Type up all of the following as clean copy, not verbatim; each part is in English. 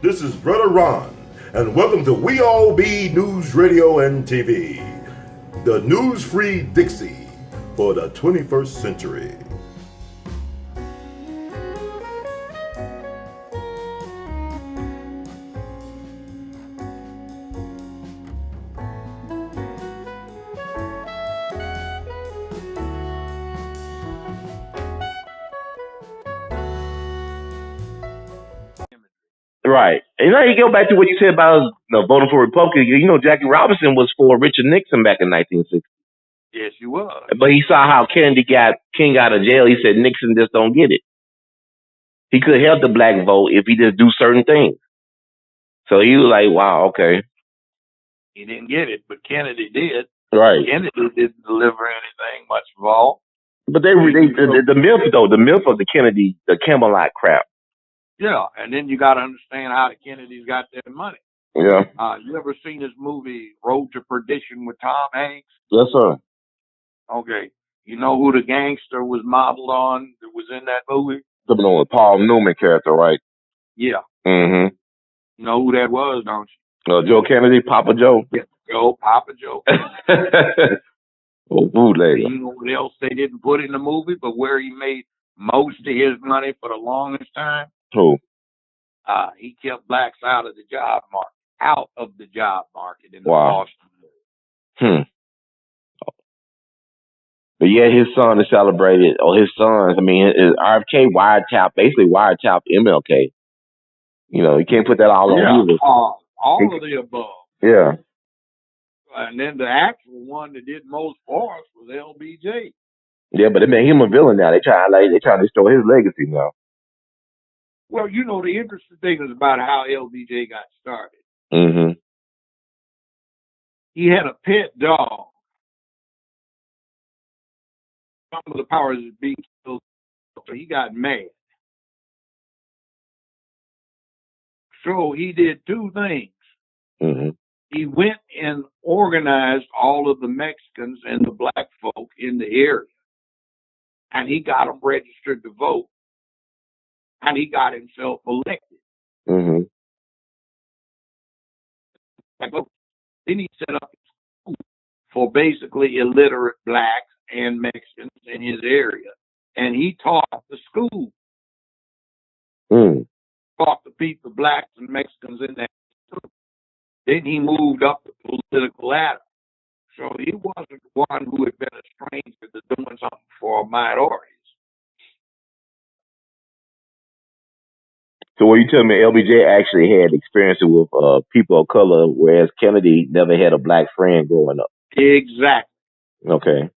This is Brother Ron, and welcome to We All Be News Radio and TV, the news-free Dixie for the 21st century. Right. You know, you go back to what you said about voting for Republicans. You know, Jackie Robinson was for Richard Nixon back in 1960. Yes, you was. But he saw how King out of jail. He said Nixon just don't get it. He could help the black vote if he just do certain things. So he was like, wow, okay. He didn't get it, but Kennedy did. Right. Kennedy didn't deliver anything much of all. But the myth of the Kennedy, the Camelot crap. Yeah, and then you got to understand how the Kennedys got their money. Yeah. You ever seen this movie Road to Perdition with Tom Hanks? Yes, sir. Okay. You know who the gangster was modeled on that was in that movie? The Paul Newman character, right? Yeah. Mm-hmm. You know who that was, don't you? Joe Kennedy, Papa Joe. Yeah, Papa Joe. Oh, bootlegger. You know what else they didn't put in the movie, but where he made most of his money for the longest time? Who? He kept blacks out of the job market in the wow. Boston. But yeah, his son is celebrated, or his sons. I mean, RFK basically wiretapped MLK. You know, you can't put that all on you. All of the above. Yeah. And then the actual one that did most for us was LBJ. Yeah, but it made him a villain now. They trying to destroy his legacy now. Well, you know, the interesting thing is about how LBJ got started. Mm-hmm. He had a pet dog. Some of the powers that be killed, so he got mad. So he did two things. Mm-hmm. He went and organized all of the Mexicans and the black folk in the area, and he got them registered to vote, and he got himself elected. Mm-hmm. Then he set up a school for basically illiterate blacks and Mexicans in his area, and he taught the school. Taught the people, blacks and Mexicans in that school. Then he moved up the political ladder. So he wasn't one who had been a stranger to doing something for minorities. So what you telling me, LBJ actually had experience with people of color, whereas Kennedy never had a black friend growing up? Exactly. Okay.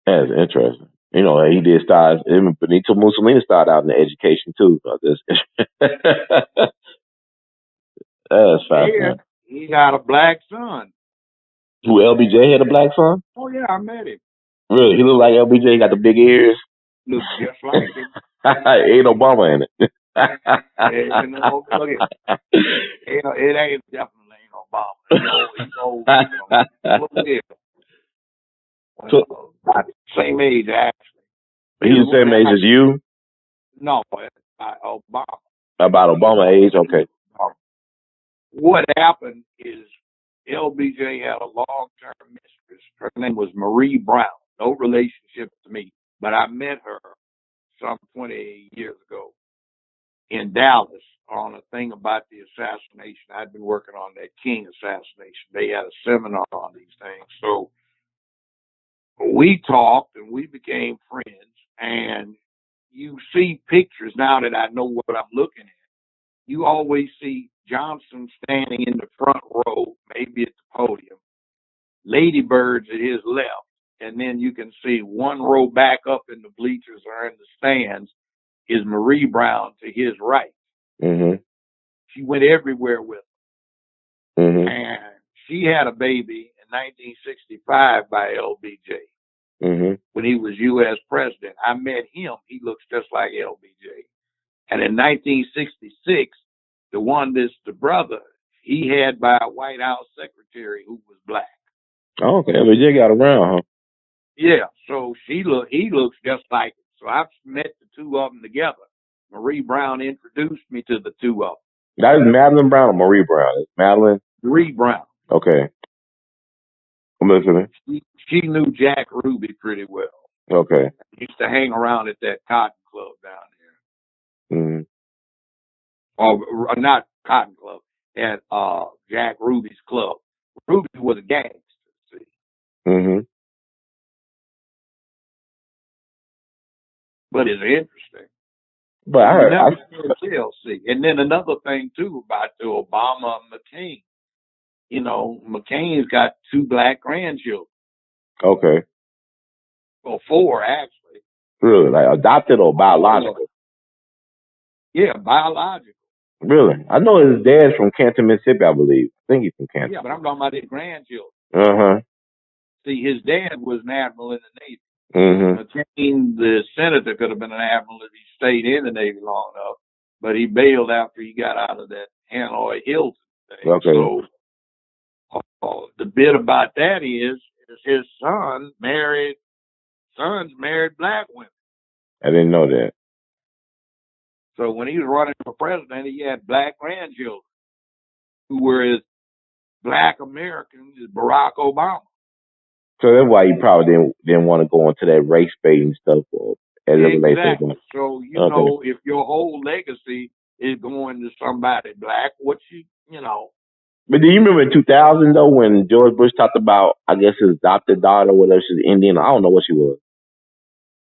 That's interesting. You know, he did start, Benito Mussolini started out in the education too. That's fascinating. Yeah, he got a black son. Who, LBJ had a black son? Oh, yeah, I met him. Really? He looked like LBJ, he got the big ears? Looks just like him. Ain't Obama in it. Look at it ain't definitely ain't Obama. Look at him. So, about the same age, actually. He's the same age as you? No, Obama. About Obama age? Okay. What happened is LBJ had a long-term mistress. Her name was Marie Brown. No relationship to me, but I met her some 28 years ago in Dallas on a thing about the assassination. I'd been working on that King assassination. They had a seminar on these things. So we talked and we became friends. And you see pictures now that I know what I'm looking at. You always see Johnson standing in the front row, maybe at the podium, Lady Bird's at his left, and then you can see one row back up in the bleachers or in the stands is Marie Brown to his right. Mm-hmm. She went everywhere with him. Mm-hmm. And she had a baby in 1965 by LBJ. Mm-hmm. When he was U.S. president. I met him. He looks just like LBJ. And in 1966, the one that's the brother, he had by a White House secretary who was black. Oh, okay. LBJ got around, huh? Yeah, so he looks just like him. So I've met the two of them together. Marie Brown introduced me to the two of That is Madeline Brown or Marie Brown? It's Madeline. them. Marie Brown. Okay, I'm listening. She knew Jack Ruby pretty well. Okay. He used to hang around at that Cotton Club down there. Mm-hmm. Or not Cotton Club, at Jack Ruby's club. Ruby was a gangster, see. Mm-hmm. But it's interesting. But I heard. See. And then another thing too about the Obama and McCain. You know, McCain's got 2 black grandchildren. Okay. Well, 4 actually. Really? Like adopted or biological? Yeah, biological. Really? I know his dad's from Canton, Mississippi, I believe. I think he's from Canton. Yeah, but I'm talking about his grandchildren. Uh-huh. See, his dad was an admiral in the Navy. Mm-hmm. McCain, the senator, could have been an admiral if he stayed in the Navy long enough, but he bailed after he got out of that Hanoi Hilton thing. Okay. So the bit about that is his sons married black women. I didn't know that. So when he was running for president, he had black grandchildren who were as black Americans as Barack Obama. So that's why he probably didn't want to go into that race baiting stuff as it relates to Exactly. So you know, if your whole legacy is going to somebody black, you know. But do you remember in 2000 though when George Bush talked about, I guess his adopted daughter, whether she's Indian, I don't know what she was.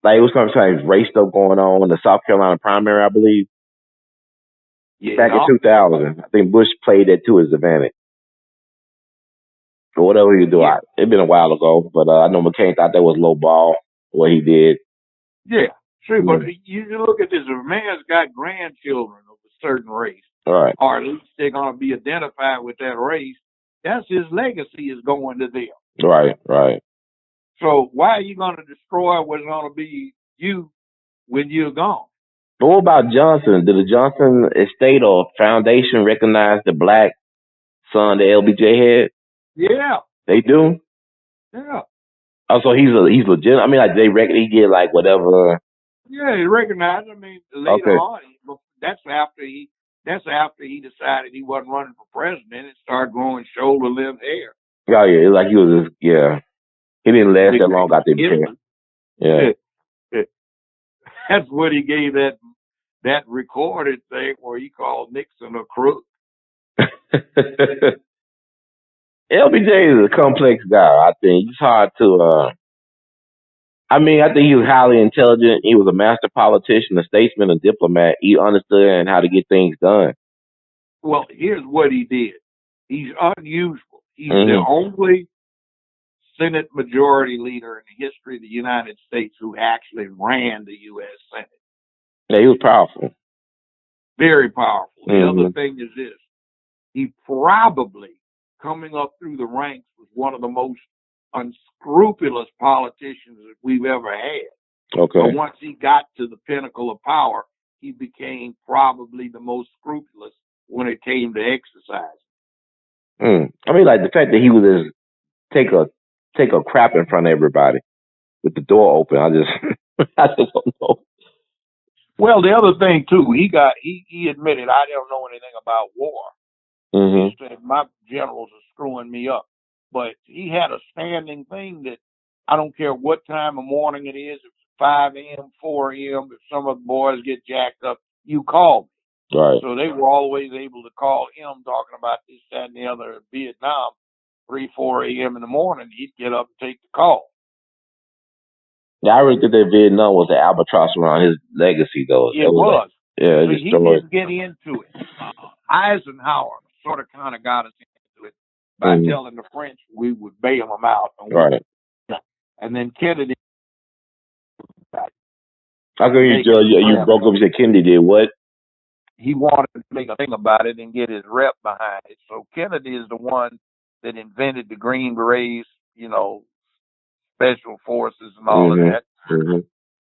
Like it was some kind of race stuff going on in the South Carolina primary, I believe. Yeah. Back in 2000, I think Bush played that to his advantage. Or whatever he do, yeah. It's been a while ago, but I know McCain thought that was low ball what he did. Yeah, sure. But you look at this: if a man's got grandchildren of a certain race, right, or at least they're going to be identified with that race, that's his legacy is going to them. Right, right. So why are you going to destroy what's going to be you when you're gone? But what about Johnson? Did the Johnson estate or foundation recognize the black son that LBJ had? Yeah, they do. Yeah. Oh, so he's legit. I mean, like he get like whatever. Yeah, he recognized. I mean, later on, that's after he decided he wasn't running for president and started growing shoulder length hair. Oh yeah, like he was. Yeah, he didn't last that long after he became. Yeah. That's what he gave that recorded thing where he called Nixon a crook. LBJ is a complex guy. I think it's hard to. I mean, I think he was highly intelligent. He was a master politician, a statesman, a diplomat. He understood how to get things done. Well, here's what he did. He's unusual. He's the only Senate majority leader in the history of the United States who actually ran the U.S. Senate. Yeah, he was powerful. Very powerful. The other thing is this. He probably, coming up through the ranks, was one of the most unscrupulous politicians that we've ever had. Okay. But once he got to the pinnacle of power, he became probably the most scrupulous when it came to exercise. I mean, like the fact that he would just take a crap in front of everybody with the door open. I just don't know. Well, the other thing too, he admitted, I don't know anything about war. He said my generals are screwing me up, but he had a standing thing that I don't care what time of morning it is, if it's 5 a.m., 4 a.m., if some of the boys get jacked up, you call me. Right. So they were always able to call him talking about this, that, and the other in Vietnam, 3, 4 a.m. in the morning. He'd get up and take the call. Yeah, I really think that Vietnam was an albatross around his legacy, though. It was. Yeah, so he didn't get into it. Eisenhower sort of kind of got us into it by telling the French we would bail them out. Right. And then Kennedy. How come you broke up and said Kennedy did what? He wanted to make a thing about it and get his rep behind it. So Kennedy is the one that invented the Green Berets, special forces and all of that.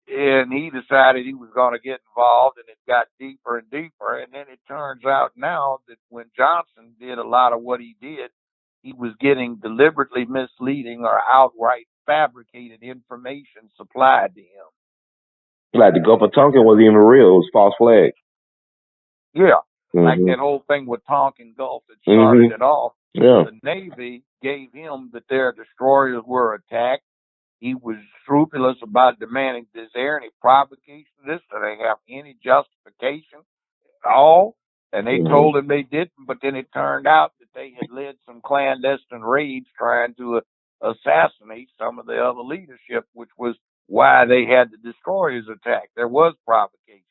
And he decided he was going to get involved, and it got deeper and deeper. And then it turns out now that when Johnson did a lot of what he did, he was getting deliberately misleading or outright fabricated information supplied to him. Like the Gulf of Tonkin wasn't even real; it was false flag. Yeah, like that whole thing with Tonkin Gulf that started it off. Yeah. The Navy gave him that their destroyers were attacked. He was scrupulous about demanding, is there any provocation to this? Do they have any justification at all? And they told him they didn't, but then it turned out that they had led some clandestine raids trying to assassinate some of the other leadership, which was why they had the destroyers attacked. There was provocation.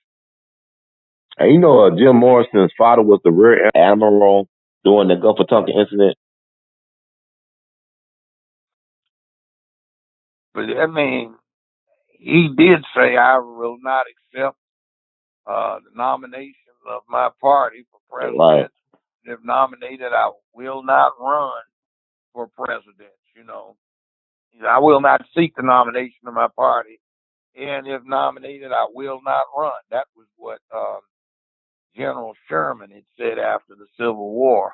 And you know, Jim Morrison's father was the rear admiral during the Gulf of Tonkin incident. But I mean, he did say, I will not accept the nomination of my party for president. Right. If nominated, I will not run for president. You know, I will not seek the nomination of my party, and if nominated, I will not run. That was what General Sherman had said after the Civil War.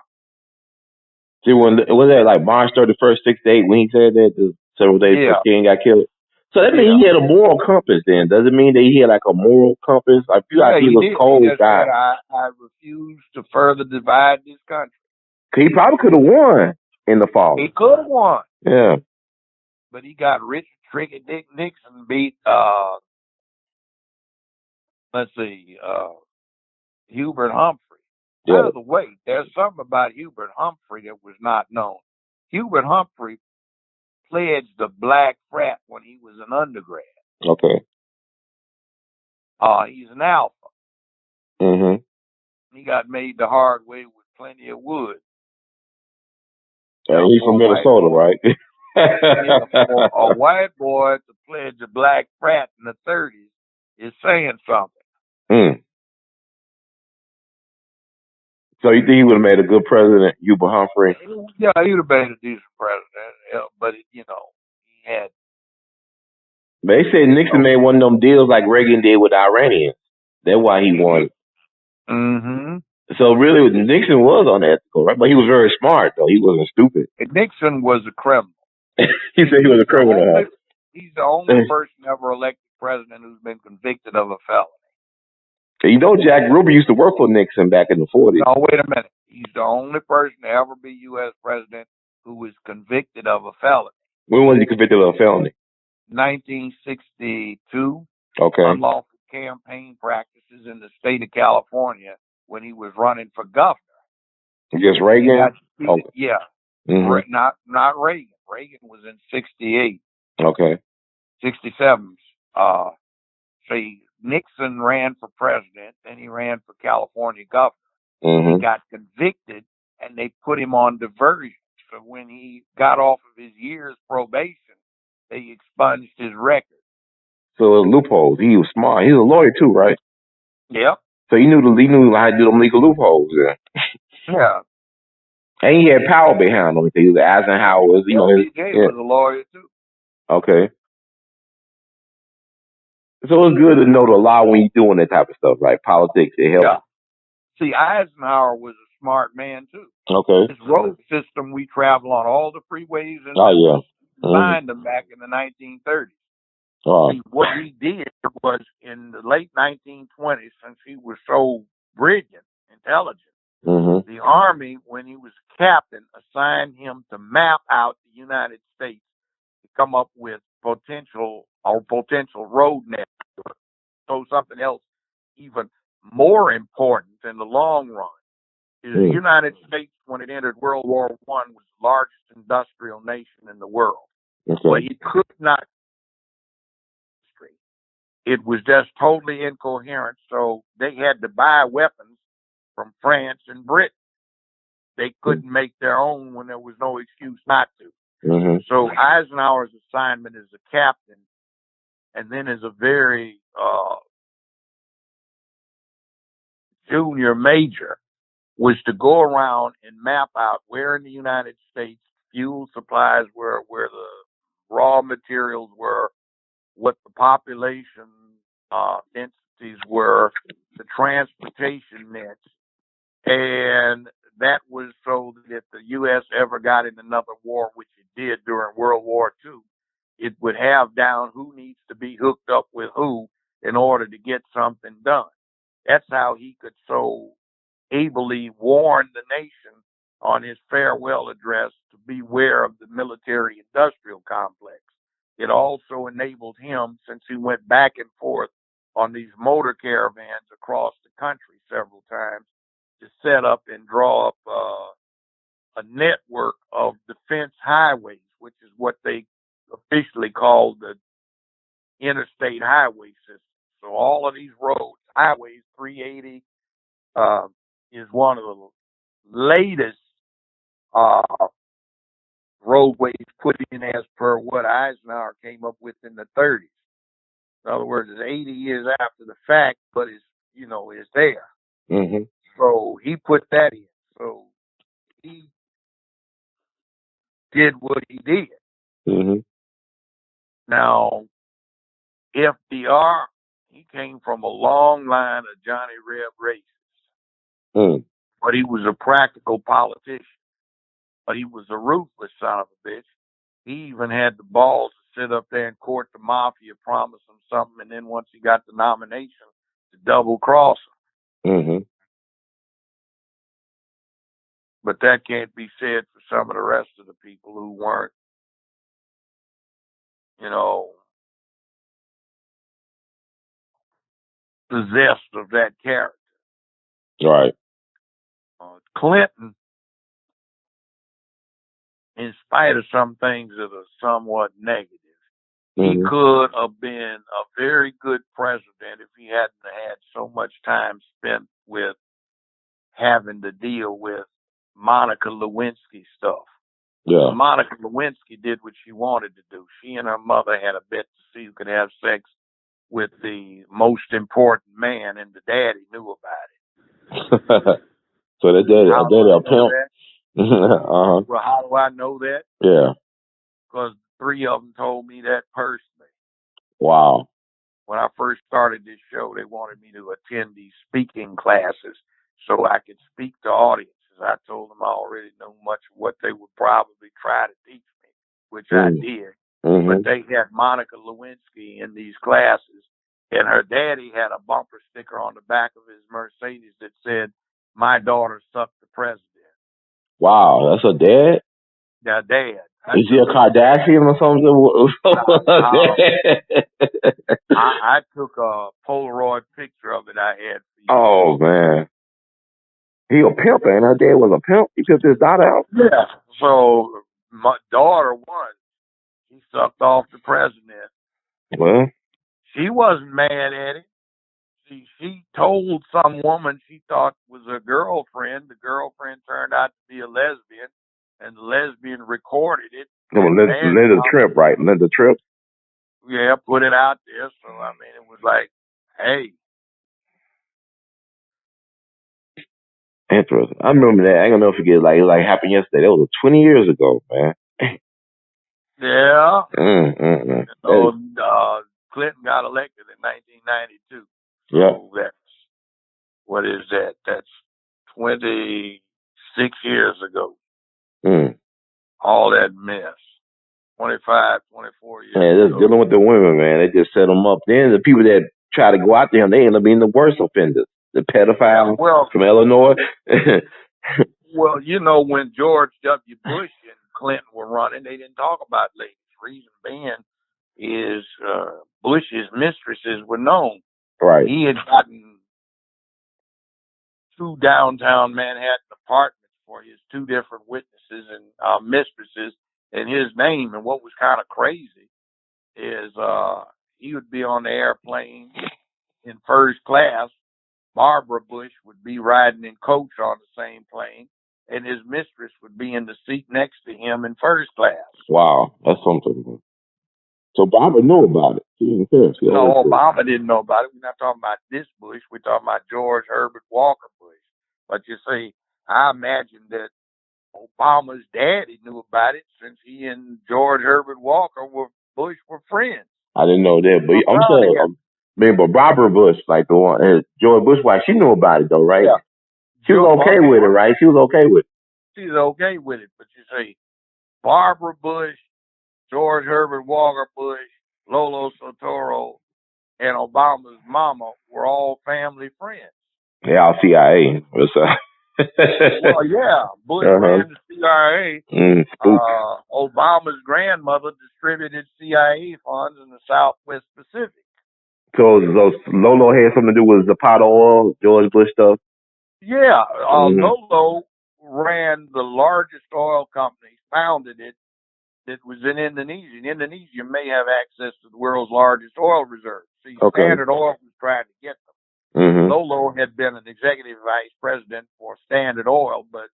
See, when was that like March 31st, '68 when he said that, several days before King got killed? So that means he had a moral compass. Then does it mean that he had like a moral compass? I feel like he was did. cold He just guy. said, I refuse to further divide this country. He probably could have won in the fall. He could have won. Yeah. But he got Richard Tricky Dick Nixon beat Hubert Humphrey. Yeah. By the way, there's something about Hubert Humphrey that was not known. Hubert Humphrey pledged the black frat when he was an undergrad. Okay. He's an alpha. He got made the hard way with plenty of wood. And he's from Minnesota, right? For a white boy to pledge a black frat in the 30s is saying something. So you think he would have made a good president, Hubert Humphrey? Yeah, he would have made a decent president, but he had. They said Nixon made one of them deals like Reagan did with the Iranians. That's why he won. So really, Nixon was unethical, right? But he was very smart, though. He wasn't stupid. Nixon was a criminal. He said he was a criminal. He's the only person ever elected president who's been convicted of a felony. You know, Jack Ruby used to work for Nixon back in the 40s. No, wait a minute. He's the only person to ever be U.S. president who was convicted of a felony. When was he convicted of a felony? 1962. Okay. Unlawful campaign practices in the state of California when he was running for governor. Against Reagan? Okay. Yeah. Not Reagan. Reagan was in 68. Okay. 67. See, Nixon ran for president, then he ran for California governor. He got convicted, and they put him on diversion. So when he got off of his year's probation, they expunged his record. So loopholes. He was smart. He was a lawyer too, right? Yep. So he knew how to do them legal loopholes. Yeah. And he had power behind him. He was Eisenhower. Was a lawyer too. Okay. So it's good to know the law when you're doing that type of stuff, right? Politics, it helps. Yeah. See, Eisenhower was a smart man too. Okay. This road system we travel on, all the freeways and designed them back in the 1930s. See, what he did was in the late 1920s, since he was so brilliant, intelligent, the Army, when he was captain, assigned him to map out the United States to come up with potential road network. So something else even more important in the long run is the United States, when it entered World War I, was the largest industrial nation in the world. But he could not. It was just totally incoherent, so they had to buy weapons from France and Britain. They couldn't make their own when there was no excuse not to. So Eisenhower's assignment as a captain and then as a very junior major was to go around and map out where in the United States fuel supplies were, where the raw materials were, what the population densities were, the transportation nets, and that was so that if the U.S. ever got in another war, which it did during World War II, it would have down who needs to be hooked up with who in order to get something done. That's how he could so ably warn the nation on his farewell address to beware of the military industrial complex. It also enabled him, since he went back and forth on these motor caravans across the country several times, to set up and draw up a network of defense highways, which is what they officially call the interstate highway system. So all of these roads, highways, 380 is one of the latest roadways put in as per what Eisenhower came up with in the 30s. In other words, it's 80 years after the fact, but it's there. Mm-hmm. So he put that in. So he did what he did. Mm-hmm. Now, FDR, he came from a long line of Johnny Reb racists, but he was a practical politician. But he was a ruthless son of a bitch. He even had the balls to sit up there and court the mafia, promise them something, and then once he got the nomination, to double cross them. Mm-hmm. But that can't be said for some of the rest of the people who weren't, possessed of that character. Right. Clinton, in spite of some things that are somewhat negative, he could have been a very good president if he hadn't had so much time spent with having to deal with Monica Lewinsky stuff. Yeah. Monica Lewinsky did what she wanted to do. She and her mother had a bet to see who could have sex with the most important man, and the daddy knew about it. So they did a pimp. Uh-huh. Well, how do I know that? Yeah. Because 3 of them told me that personally. Wow. When I first started this show, they wanted me to attend these speaking classes so I could speak to audiences. I told them I already knew much of what they would probably try to teach me, which I did. Mm-hmm. But they had Monica Lewinsky in these classes, and her daddy had a bumper sticker on the back of his Mercedes that said, "My daughter sucked the president." Wow, that's her dad? Yeah, dad. Is he a Kardashian or something? I took a Polaroid picture of it I had for you. Oh, man. He a pimp, ain't her dad was a pimp? He pimped his daughter out? Yeah. So my daughter won. He sucked off the president. Well, she wasn't mad at it. She told some woman she thought was a girlfriend. The girlfriend turned out to be a lesbian, and the lesbian recorded it. Linda Tripp, right? Linda Tripp? Yeah, put it out there. So, I mean, it was like, hey. Interesting. I remember that. I ain't gonna never forget. It like happened yesterday. That was 20 years ago, man. Yeah. So, Clinton got elected in 1992. So yeah. that's, what is that? That's 26 years ago. All that mess. 25, 24 years ago. Just dealing with the women, man. They just set them up. Then the people that try to go out there, they end up being the worst offenders. The pedophile from Illinois. Well, when George W. Bush and Clinton were running, they didn't talk about ladies. Reason being is Bush's mistresses were known. Right. He had gotten 2 downtown Manhattan apartments for his 2 different witnesses and mistresses in his name. And what was kind of crazy is he would be on the airplane in first class. Barbara Bush would be riding in coach on the same plane, and his mistress would be in the seat next to him in first class. Wow, that's something. So Barbara knew about it. She didn't care. No, Obama didn't know about it. We're not talking about this Bush. We're talking about George Herbert Walker Bush. But you see, I imagine that Obama's daddy knew about it since he and George Herbert Walker Bush were friends. I didn't know that, but I'm saying, but Barbara Bush, like the one, George Bush's wife, she knew about it though, right? Yeah. She was okay with it, right? She was okay with it. She's okay with it, but you see, Barbara Bush George Herbert Walker Bush, Lolo Soetoro, and Obama's mama were all family friends. They all CIA. Well, yeah, Bush ran the CIA. Obama's grandmother distributed CIA funds in the Southwest Pacific. So Lolo had something to do with Zapata oil, George Bush stuff? Yeah, Lolo ran the largest oil company, founded it, that was in Indonesia. Indonesia may have access to the world's largest oil reserves. See, Standard Oil was trying to get them. Lolo had been an executive vice president for Standard Oil, but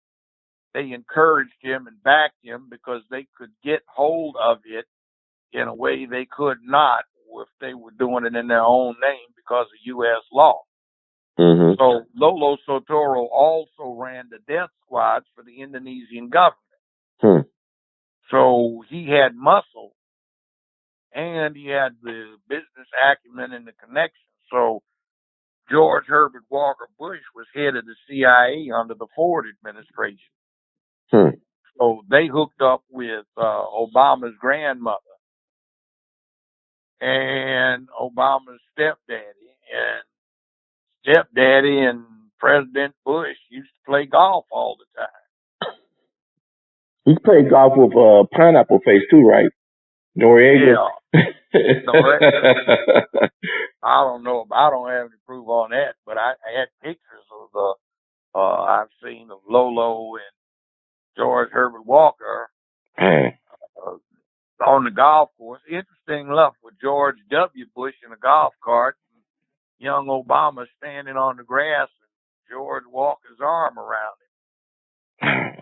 they encouraged him and backed him because they could get hold of it in a way they could not if they were doing it in their own name because of U.S. law. So Lolo Soetoro also ran the death squads for the Indonesian government. So he had muscle and he had the business acumen and the connection. So George Herbert Walker Bush was head of the CIA under the Ford administration. So they hooked up with Obama's grandmother and Obama's stepdaddy. And stepdaddy and President Bush used to play golf all the time. He played golf with Pineapple Face too, right? Noriega. Yeah. I don't know. I don't have any proof on that, but I had pictures of I've seen of Lolo and George Herbert Walker on the golf course. Interesting enough, with George W. Bush in a golf cart, and young Obama standing on the grass, and George Walker's arm around him.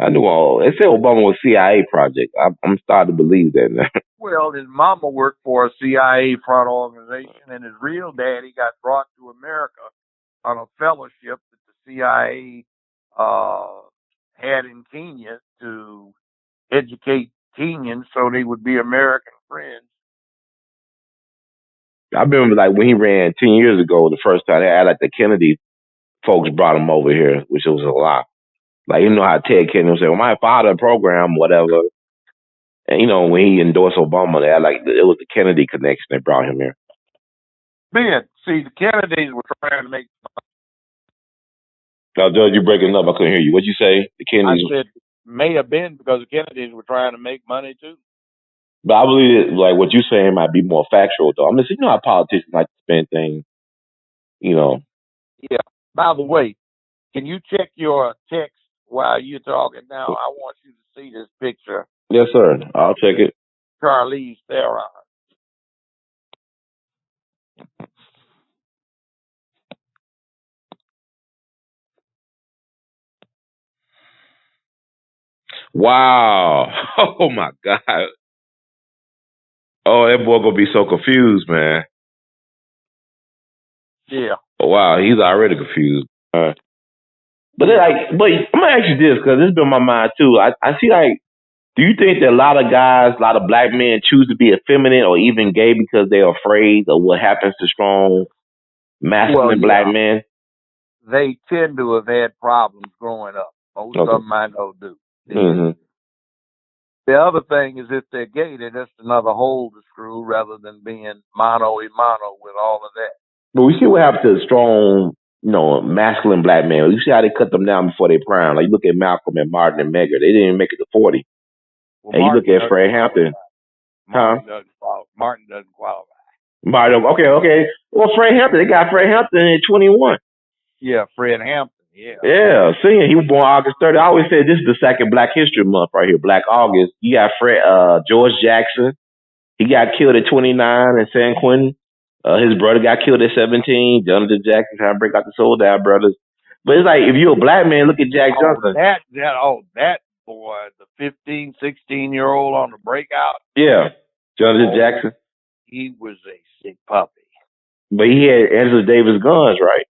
I knew all. They said Obama was CIA project. I'm starting to believe that now. Well, his mama worked for a CIA front organization, and his real daddy got brought to America on a fellowship that the CIA had in Kenya to educate Kenyans so they would be American friends. I remember like when he ran 10 years ago, the first time they had like the Kennedy folks brought him over here, which was a lot. Like, you know how Ted Kennedy would say, well, my father program, whatever. And, you know, when he endorsed Obama, they had like, it was the Kennedy connection that brought him here. Ben, see, the Kennedys were trying to make. Now, Judge, you're breaking up. I couldn't hear you. What'd you say? The Kennedys? I said, may have been because the Kennedys were trying to make money too. But I believe like what you're saying might be more factual, though. I mean, you know how politicians like to spend things, you know. Yeah. By the way, can you check your text while you're talking now? I want you to see this picture. Yes, sir. I'll check it. Charlize Theron. Wow. Oh, my God. Oh, that boy gonna be so confused, man. Yeah. Oh, wow, he's already confused. But I'm gonna ask you this because this has been on my mind too. I see like, do you think that a lot of guys, a lot of black men choose to be effeminate or even gay because they're afraid of what happens to strong, masculine black men? They tend to have had problems growing up. Most of them I know do. The other thing is if they're gay, they're just another hole to screw rather than being mano a mano with all of that. But we see what happens to strong, you know, masculine black men. You see how they cut them down before they prime. Like you look at Malcolm and Martin and Medgar, they didn't even make it to 40. Well, and Martin, you look at Fred Hampton. Martin doesn't qualify. Martin, okay. Well, Fred Hampton, they got Fred Hampton at 21. Yeah, Fred Hampton. Yeah. Yeah, see, he was born August 30. I always say this is the second Black History Month right here, Black August. You got George Jackson. He got killed at 29 in San Quentin. His brother got killed at 17. Jonathan Jackson trying to break out the Soul Down Brothers. But it's like, if you're a black man, look at Jack Johnson. That boy, the 15, 16-year-old on the breakout. Yeah, Jonathan Jackson. He was a sick puppy. But he had Angela Davis guns, right?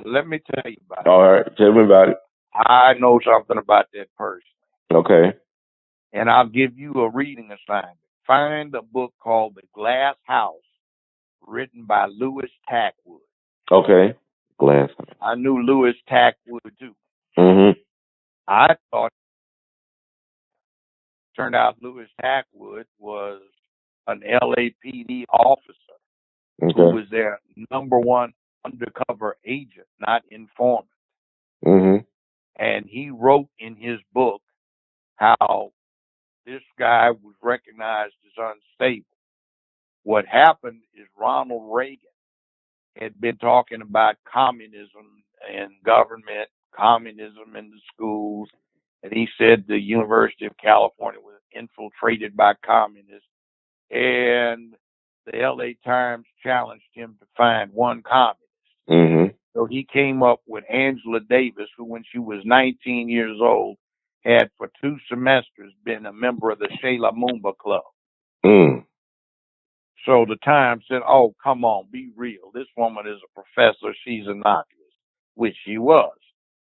Let me tell you about it. All right, tell me about it. I know something about that person. Okay. And I'll give you a reading assignment. Find a book called The Glass House, written by Louis Tackwood. Okay. Glass. I knew Louis Tackwood too. Mm-hmm. I thought Turned out Louis Tackwood was an LAPD officer who was their number one undercover agent, not informant. And he wrote in his book how this guy was recognized as unstable. What happened is Ronald Reagan had been talking about communism and government, communism in the schools, and he said the University of California was infiltrated by communists. And the LA Times challenged him to find one communist. So he came up with Angela Davis, who, when she was 19 years old, had for 2 semesters been a member of the Sheila Mumba Club. So the Times said, oh, come on, be real. This woman is a professor. She's innocuous, which she was.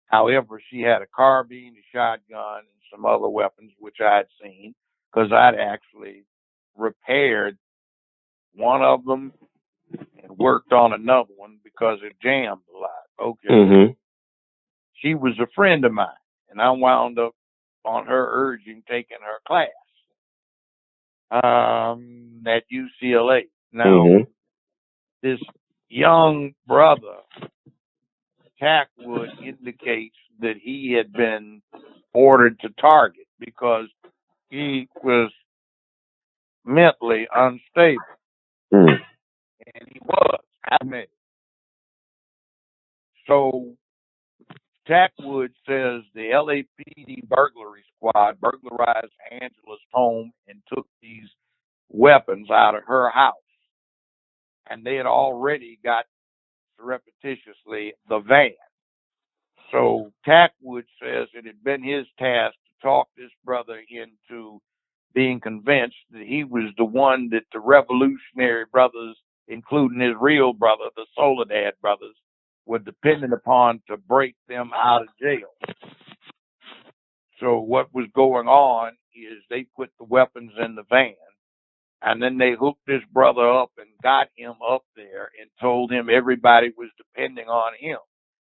However, she had a carbine, a shotgun, and some other weapons, which I'd seen, because I'd actually repaired one of them and worked on another one because it jammed a lot. Okay. She was a friend of mine, and I wound up, on her urging, taking her class at UCLA. Now, this young brother, Tackwood, indicates that he had been ordered to target because he was mentally unstable. And he was, I mean. So Tackwood says the LAPD burglary squad burglarized Angela's home and took these weapons out of her house. And they had already got surreptitiously the van. So Tackwood says it had been his task to talk this brother into being convinced that he was the one that the revolutionary brothers, including his real brother, the Soledad brothers, were dependent upon to break them out of jail. So what was going on is they put the weapons in the van, and then they hooked this brother up and got him up there and told him everybody was depending on him.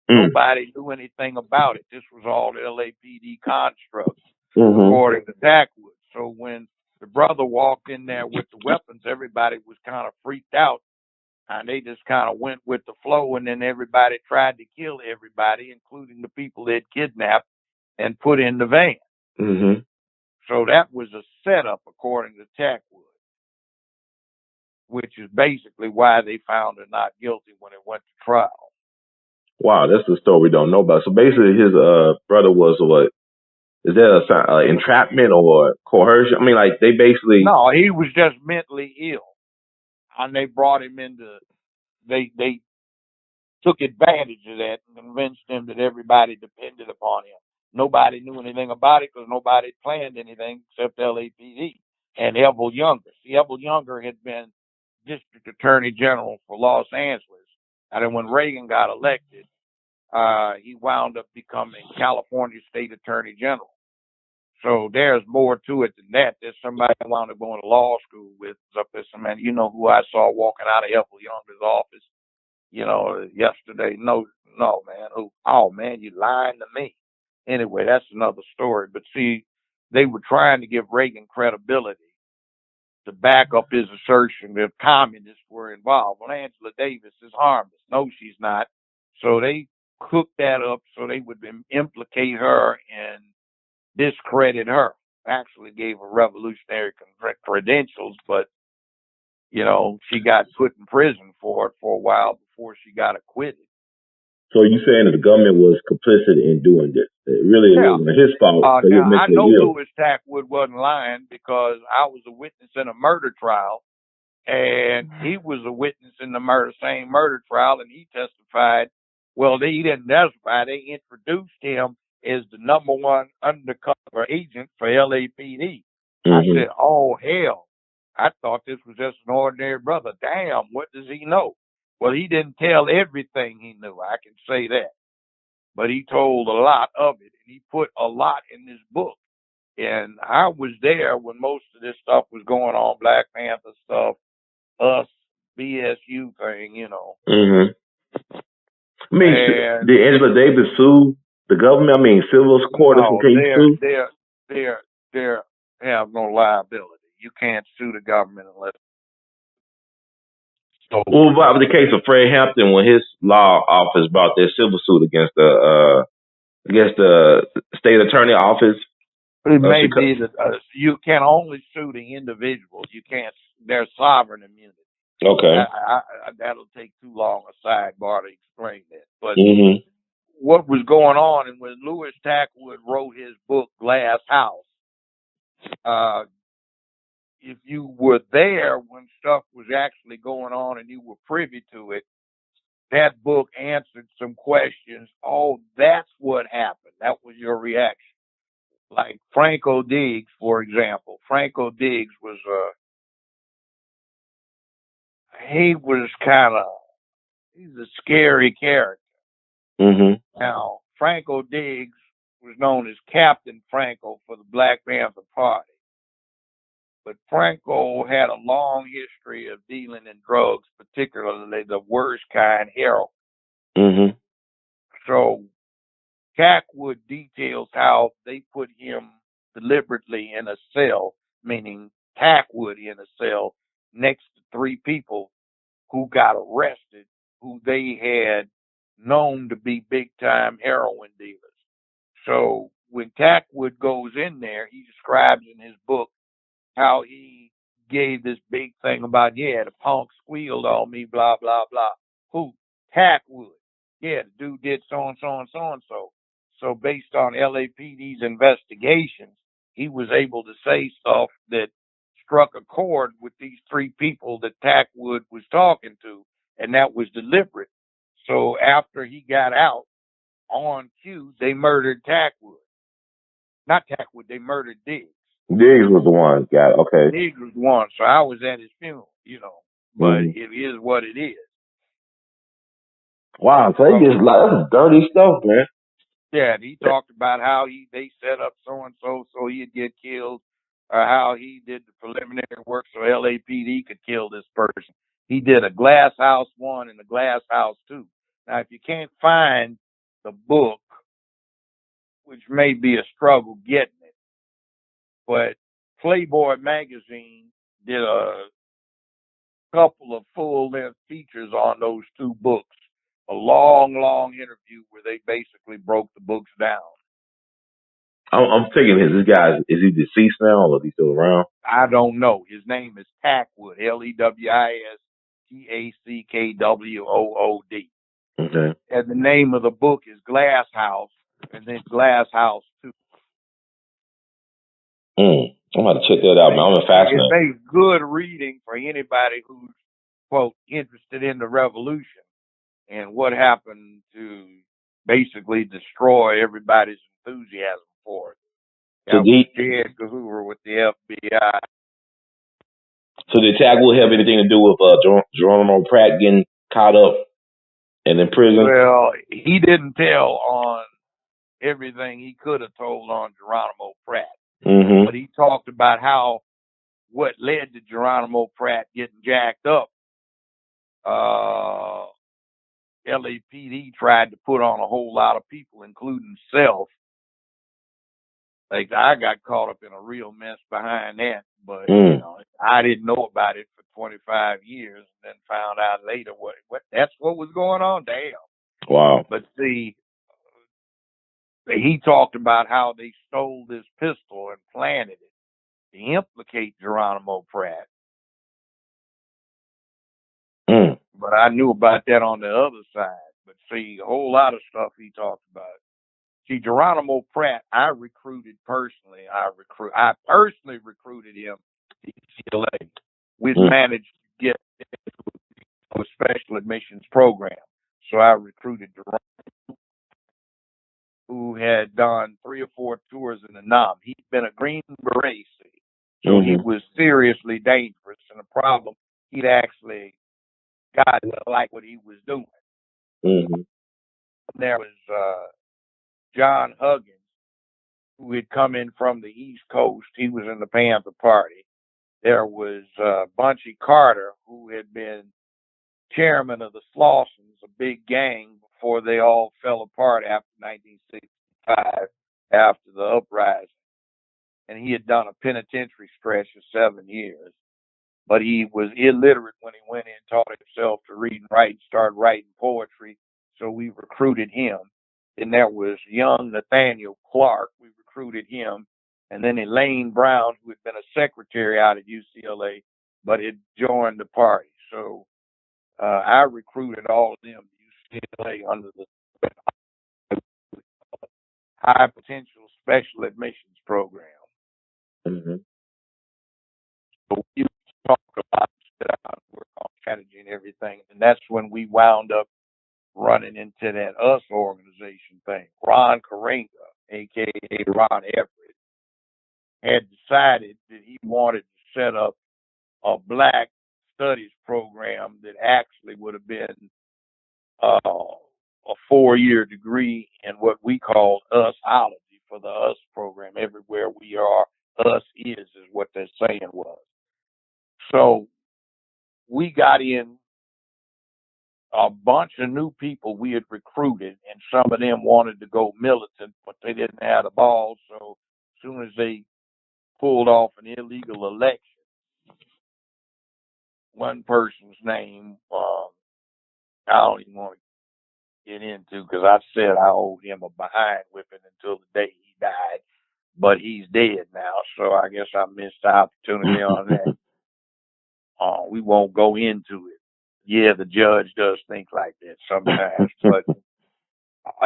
Nobody knew anything about it. This was all LAPD construct, according to Tackwood. So when the brother walked in there with the weapons, everybody was kind of freaked out, and they just kind of went with the flow, and then everybody tried to kill everybody, including the people they'd kidnapped and put in the van. So that was a setup, according to Tackwood, which is basically why they found her not guilty when it went to trial. Wow, that's the story we don't know about. So basically, his brother was what? Is that a entrapment or coercion? I mean, like they basically. No, he was just mentally ill, and they brought him into. They took advantage of that and convinced him that everybody depended upon him. Nobody knew anything about it because nobody planned anything except LAPD and A.L.L. Younger. See, A.L.L. Younger had been district attorney general for Los Angeles, and then when Reagan got elected, he wound up becoming California state attorney general. So there's more to it than that. There's somebody I wound up going to law school with up there. Some man, you know who I saw walking out of A.L.L. Younger's office, yesterday. No, man. Oh, man, you lying to me. Anyway, that's another story. But see, they were trying to give Reagan credibility to back up his assertion that communists were involved. Well, Angela Davis is harmless. No, she's not. So they cooked that up so they would implicate her and discredit her. Actually gave her revolutionary credentials, but, she got put in prison for it for a while before she got acquitted. So you saying that the government was complicit in doing this? It really wasn't his fault. Now, I know Louis Tackwood wasn't lying because I was a witness in a murder trial, and he was a witness in the same murder trial, and he testified. Well, he didn't testify. They introduced him as the number one undercover agent for LAPD. I said, oh, hell. I thought this was just an ordinary brother. Damn, what does he know? Well, he didn't tell everything he knew. I can say that. But he told a lot of it, and he put a lot in his book. And I was there when most of this stuff was going on, Black Panther stuff, us, BSU thing, I mean, did Angela Davis sue the government? I mean, civil court or some case sue? They're have no liability. You can't sue the government unless. So, what about the case of Fred Hampton when his law office brought their civil suit against the state attorney office? it may be that you can only sue the individuals. You can't. There's sovereign immunity. Okay. That'll take too long a sidebar to explain that. But Mm-hmm. what was going on, and when Louis Tackwood wrote his book Glass House, if you were there when stuff was actually going on and you were privy to it, that book answered some questions. Oh, that's what happened. That was your reaction. Like Franco Diggs, for example. Franco Diggs was he's a scary character. Mm-hmm. Now, Franco Diggs was known as Captain Franco for the Black Panther Party. But Franco had a long history of dealing in drugs, particularly the worst kind, heroin. Mm-hmm. So Tackwood details how they put him deliberately in a cell, meaning Tackwood in a cell next to three people who got arrested, who they had known to be big-time heroin dealers. So when Tackwood goes in there, he describes in his book how he gave this big thing about, the punk squealed on me, blah, blah, blah. Who? Tackwood. Yeah, the dude did so and so and so and so. So based on LAPD's investigations, he was able to say stuff that struck a chord with these three people that Tackwood was talking to, and that was deliberate. So after he got out on cue, they murdered Tackwood. Not Tackwood, they murdered Diggs. Diggs was the one. Got it. Okay. Diggs was one, so I was at his funeral, but it is what it is. Wow, so that's dirty stuff, man. Yeah, and he talked about how they set up so and so he'd get killed, or how he did the preliminary work so LAPD could kill this person. He did a Glass House 1 and a Glass House 2. Now, if you can't find the book, which may be a struggle getting it, but Playboy magazine did a couple of full-length features on those two books. A long, long interview where they basically broke the books down. I'm thinking, this guy, is he deceased now or is he still around? I don't know. His name is Tackwood, Lewistakwood. Okay. And the name of the book is Glass House, and then Glass House 2. I'm about to check that out, man. I'm fascinated. It makes good reading for anybody who's, quote, interested in the revolution and what happened to basically destroy everybody's enthusiasm for it. So J. Edgar Hoover with the FBI. So did Tackwood have anything to do with Geronimo Pratt getting caught up and in prison? Well, he didn't tell on everything he could have told on Geronimo Pratt. Mm-hmm. But he talked about what led to Geronimo Pratt getting jacked up. LAPD tried to put on a whole lot of people, including self. Like, I got caught up in a real mess behind that, but I didn't know about it for 25 years, and then found out later what that's what was going on. Damn. Wow. But see, he talked about how they stole this pistol and planted it to implicate Geronimo Pratt. But I knew about that on the other side. But see, a whole lot of stuff he talked about. See, Geronimo Pratt, I recruited personally. I personally recruited him to UCLA. We managed to get into a special admissions program. So I recruited Geronimo, who had done 3 or 4 tours in the NOM. He'd been a Green Beret, so he was seriously dangerous. And the problem, he'd actually gotten to like what he was doing. There was John Huggins, who had come in from the East Coast. He was in the Panther Party. There was Bunchy Carter, who had been chairman of the Slawsons, a big gang before they all fell apart after 1965, after the uprising. and he had done a penitentiary stretch of 7 years. But he was illiterate when he went in, taught himself to read and write, and started writing poetry. So we recruited him. Then there was young Nathaniel Clark. We recruited him. And then Elaine Brown, who had been a secretary out at UCLA, but had joined the party. So I recruited all of them to UCLA under the high potential special admissions program. Mm-hmm. So we talk about work on strategy and everything, and that's when we wound up running into that US organization thing. Ron Karenga, aka Ron Everett, had decided that he wanted to set up a black studies program that actually would have been a 4-year degree in what we called usology for the US program. Everywhere we are, us is what their saying was. So we got in a bunch of new people we had recruited, and some of them wanted to go militant, but they didn't have the balls. So as soon as they pulled off an illegal election, one person's name, I don't even want to get into because I said I owed him a behind whipping until the day he died, but he's dead now, so I guess I missed the opportunity on that. We won't go into it. Yeah, the judge does think like that sometimes, but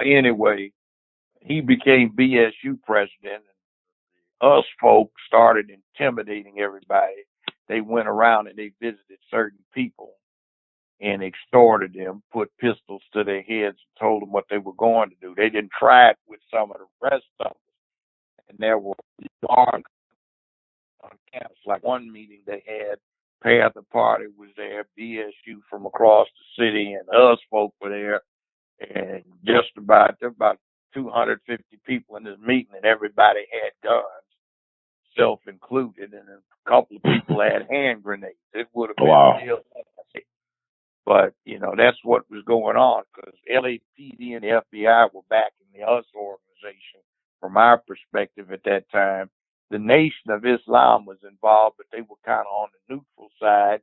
anyway, he became BSU president. Us folks started intimidating everybody. They went around and they visited certain people and extorted them, put pistols to their heads, and told them what they were going to do. They didn't try it with some of the rest of us. And there were guards on campus. Like one meeting they had, Panther Party was there, BSU from across the city, and us folk were there. And there were about 250 people in this meeting, and everybody had guns, self included, and a couple of people had hand grenades. It would have been real nasty. But, that's what was going on, because LAPD and the FBI were backing the US organization from our perspective at that time. The Nation of Islam was involved, but they were kind of on the neutral side.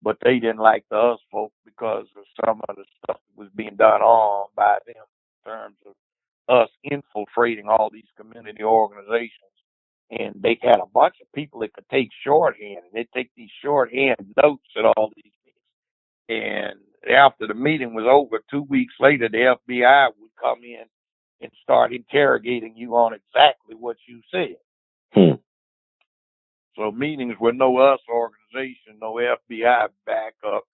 But they didn't like the US folk because of some of the stuff that was being done on by them in terms of us infiltrating all these community organizations. And they had a bunch of people that could take shorthand, and they'd take these shorthand notes at all these things. And after the meeting was over, 2 weeks later, the FBI would come in and start interrogating you on exactly what you said. So meetings with no US organization, no FBI backup,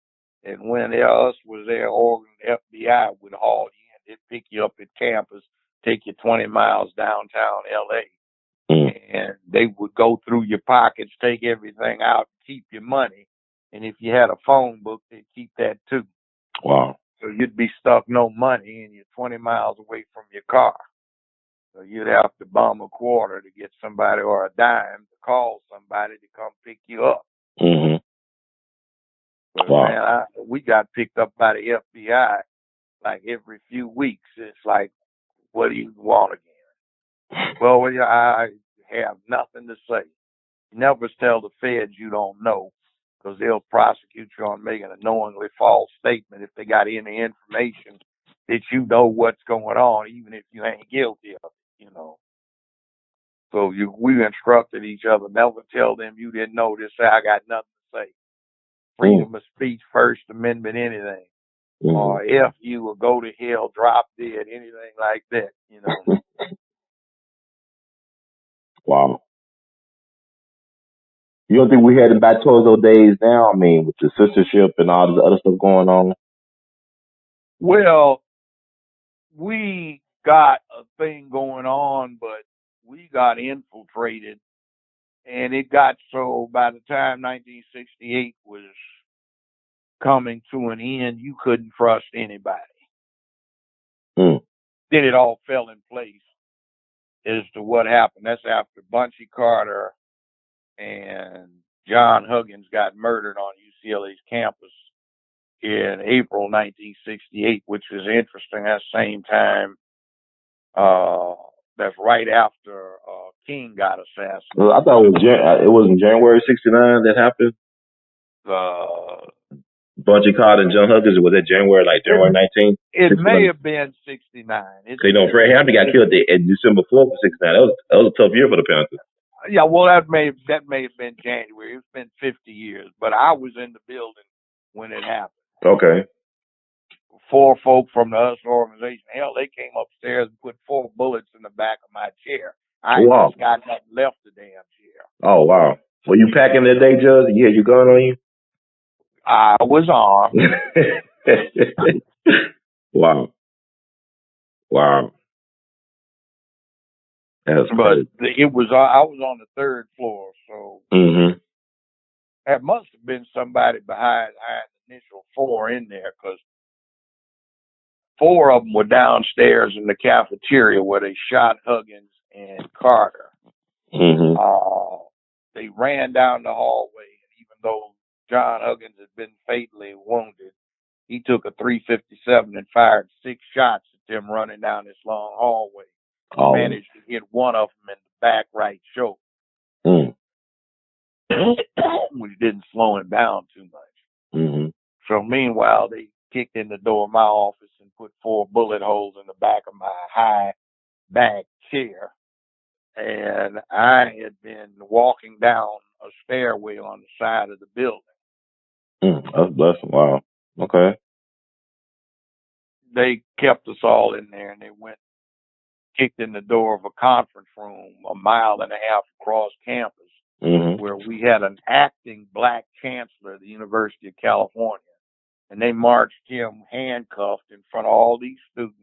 and when US was there, FBI would haul you in. They'd pick you up at campus, take you 20 miles downtown LA, and they would go through your pockets, take everything out, keep your money. And if you had a phone book, they'd keep that too. Wow. So you'd be stuck no money and you're 20 miles away from your car. So you'd have to bum a quarter to get somebody, or a dime to call somebody to come pick you up. Mm-hmm. But wow. Man, we got picked up by the FBI like every few weeks. It's like, what do you want again? Well, I have nothing to say. You never tell the feds you don't know, because they'll prosecute you on making a knowingly false statement if they got any information that you know what's going on, even if you ain't guilty of it, So we instructed each other, never tell them you didn't know this. Say, I got nothing to say. Freedom of speech, First Amendment, anything. Or F you, or go to hell, drop dead, anything like that, Wow. You don't think we heading back towards those days now? I mean, with the censorship and all this other stuff going on? Well, we got a thing going on, but we got infiltrated. And it got so by the time 1968 was coming to an end, you couldn't trust anybody. Then it all fell in place as to what happened. That's after Bunchy Carter and John Huggins got murdered on UCLA's campus in April 1968, which is interesting. That same time, that's right after King got assassinated. Well, I thought it was in January '69 that happened. Bunchy Carter and John Huggins, was that January 19th? It may have been '69. Fred Hampton got killed at December 4th of '69. That was a tough year for the Panthers. Yeah, well, that may have been January. It's been 50 years, but I was in the building when it happened. Okay. 4 folk from the US organization, hell, they came upstairs and put 4 bullets in the back of my chair. I just got nothing left the damn chair. Oh, wow. Were you packing that day, Judge? You had your gun on you? I was armed. Wow. That's crazy. But I was on the 3rd floor, so that must have been somebody behind the initial 4 in there, because 4 of them were downstairs in the cafeteria where they shot Huggins and Carter. They ran down the hallway, and even though John Huggins had been fatally wounded, he took a .357 and fired 6 shots at them running down this long hallway. Managed to hit one of them in the back right shoulder, which didn't slow him down too much. So meanwhile, they kicked in the door of my office and put 4 bullet holes in the back of my high back chair. And I had been walking down a stairway on the side of the building. That's a blessing. Wow. Okay. They kept us all in there, and they kicked in the door of a conference room 1.5 miles across campus, where we had an acting black chancellor of the University of California. And they marched him handcuffed in front of all these students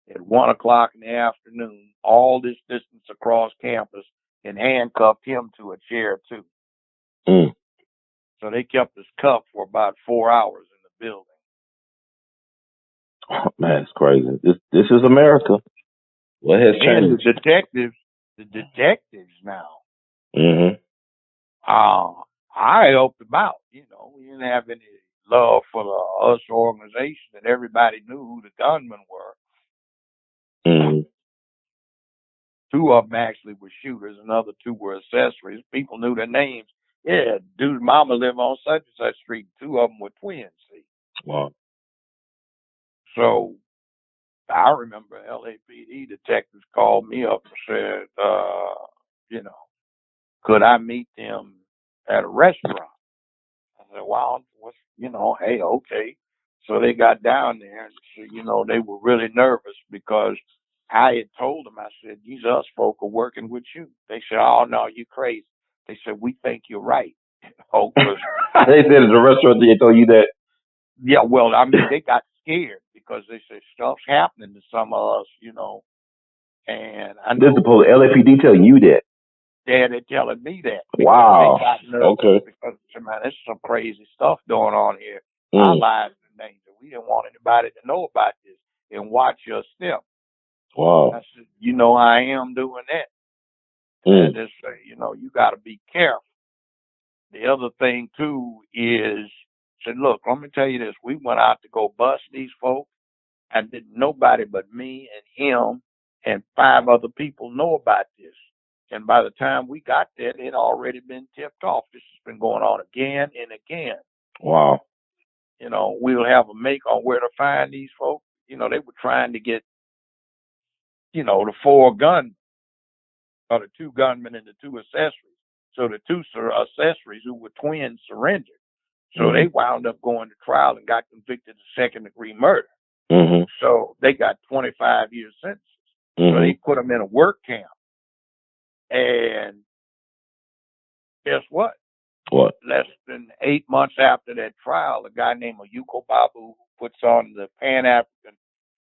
at 1:00 in the afternoon, all this distance across campus, and handcuffed him to a chair too. So they kept us cuffed for about 4 hours in the building. Oh, man, it's crazy. This is America. What has changed? The detectives now. I helped them out. You know, we didn't have any love for the US organization, and everybody knew who the gunmen were. 2 of them actually were shooters, and the other 2 were accessories. People knew their names. Yeah, dude's mama lived on such and such street. 2 of them were twins. See. Wow. So I remember LAPD detectives called me up and said, could I meet them at a restaurant? I said, well, hey, okay. So they got down there, and they were really nervous because I had told them, I said, these US folk are working with you. They said, oh, no, you crazy. They said, we think you're right. They said at the restaurant, they told you that? Yeah, well, I mean, they got scared because they said stuff's happening to some of us, And I know. Did the LAPD tell you that? Yeah, they're telling me that. Wow. They got nervous because, man, there's some crazy stuff going on here. Our lives in danger. We didn't want anybody to know about this and watch your step. Wow. I said, I am doing that. And just say, you got to be careful. The other thing, too, is, said, look, let me tell you this. We went out to go bust these folks, and didn't nobody but me and him and 5 other people know about this. And by the time we got there, it had already been tipped off. This has been going on again and again. Wow. We'll have a make on where to find these folks. They were trying to get, the 4 gunmen, or the 2 gunmen and the 2 accessories. So the 2 accessories who were twins surrendered. So they wound up going to trial and got convicted of 2nd-degree murder. So they got 25-year sentences. So they put them in a work camp. And guess what? What? Less than 8 months after that trial, a guy named Oyuko Babu, who puts on the Pan-African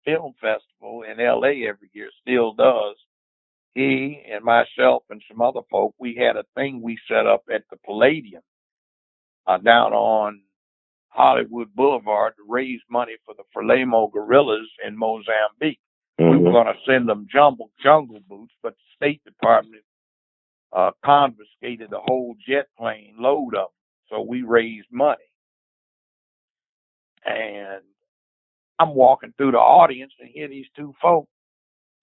Film Festival in L.A. every year, still does. He and myself and some other folk, we had a thing we set up at the Palladium down on Hollywood Boulevard to raise money for the Frelimo guerrillas in Mozambique. We were going to send them jungle boots, but the State Department confiscated the whole jet plane load of them. So we raised money. And I'm walking through the audience and hear these 2 folks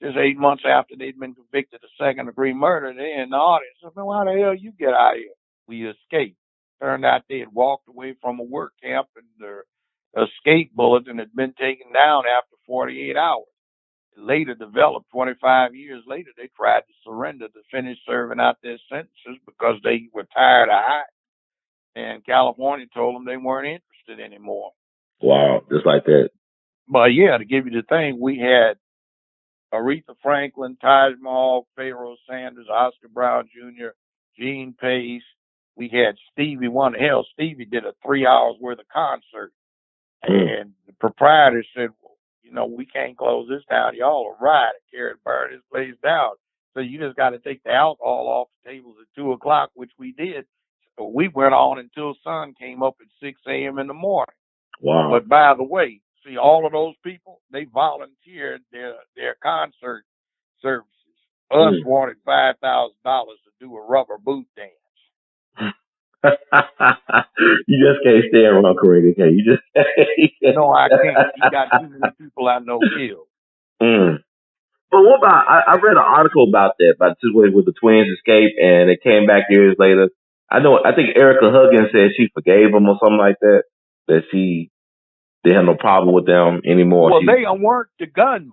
Just 8 months after they'd been convicted of second-degree murder, they in the audience. I said, man, why the hell you get out of here? We escaped. Turned out they had walked away from a work camp and their escape bulletin had been taken down after 48 hours. Later developed, 25 years later, they tried to surrender to finish serving out their sentences because they were tired of hiding. And California told them they weren't interested anymore. Wow, just like that. But yeah, to give you the thing, we had Aretha Franklin, Taj Mahal, Pharaoh Sanders, Oscar Brown Jr., Gene Pace. We had Stevie Wonder. Hell, Stevie did a 3 hours worth of concert. And the proprietor said, well, you know, we can't close this down. Y'all are right. Carrot burn this place down. So you just got to take the alcohol off the tables at 2 o'clock, which we did. So we went on until sun came up at 6 a.m. in the morning. Wow. But by the way, see, all of those people, they volunteered their concert services. Us wanted $5,000 to do a rubber boot dance. You just can't stay around Coretta, can you? No, I can't. You got too many people I know killed. But what about, I read an article about that, about the situation with the twins escape, and it came back years later. I think Erica Huggins said she forgave them or something like that, that they had no problem with them anymore. Well, they weren't the gunmen.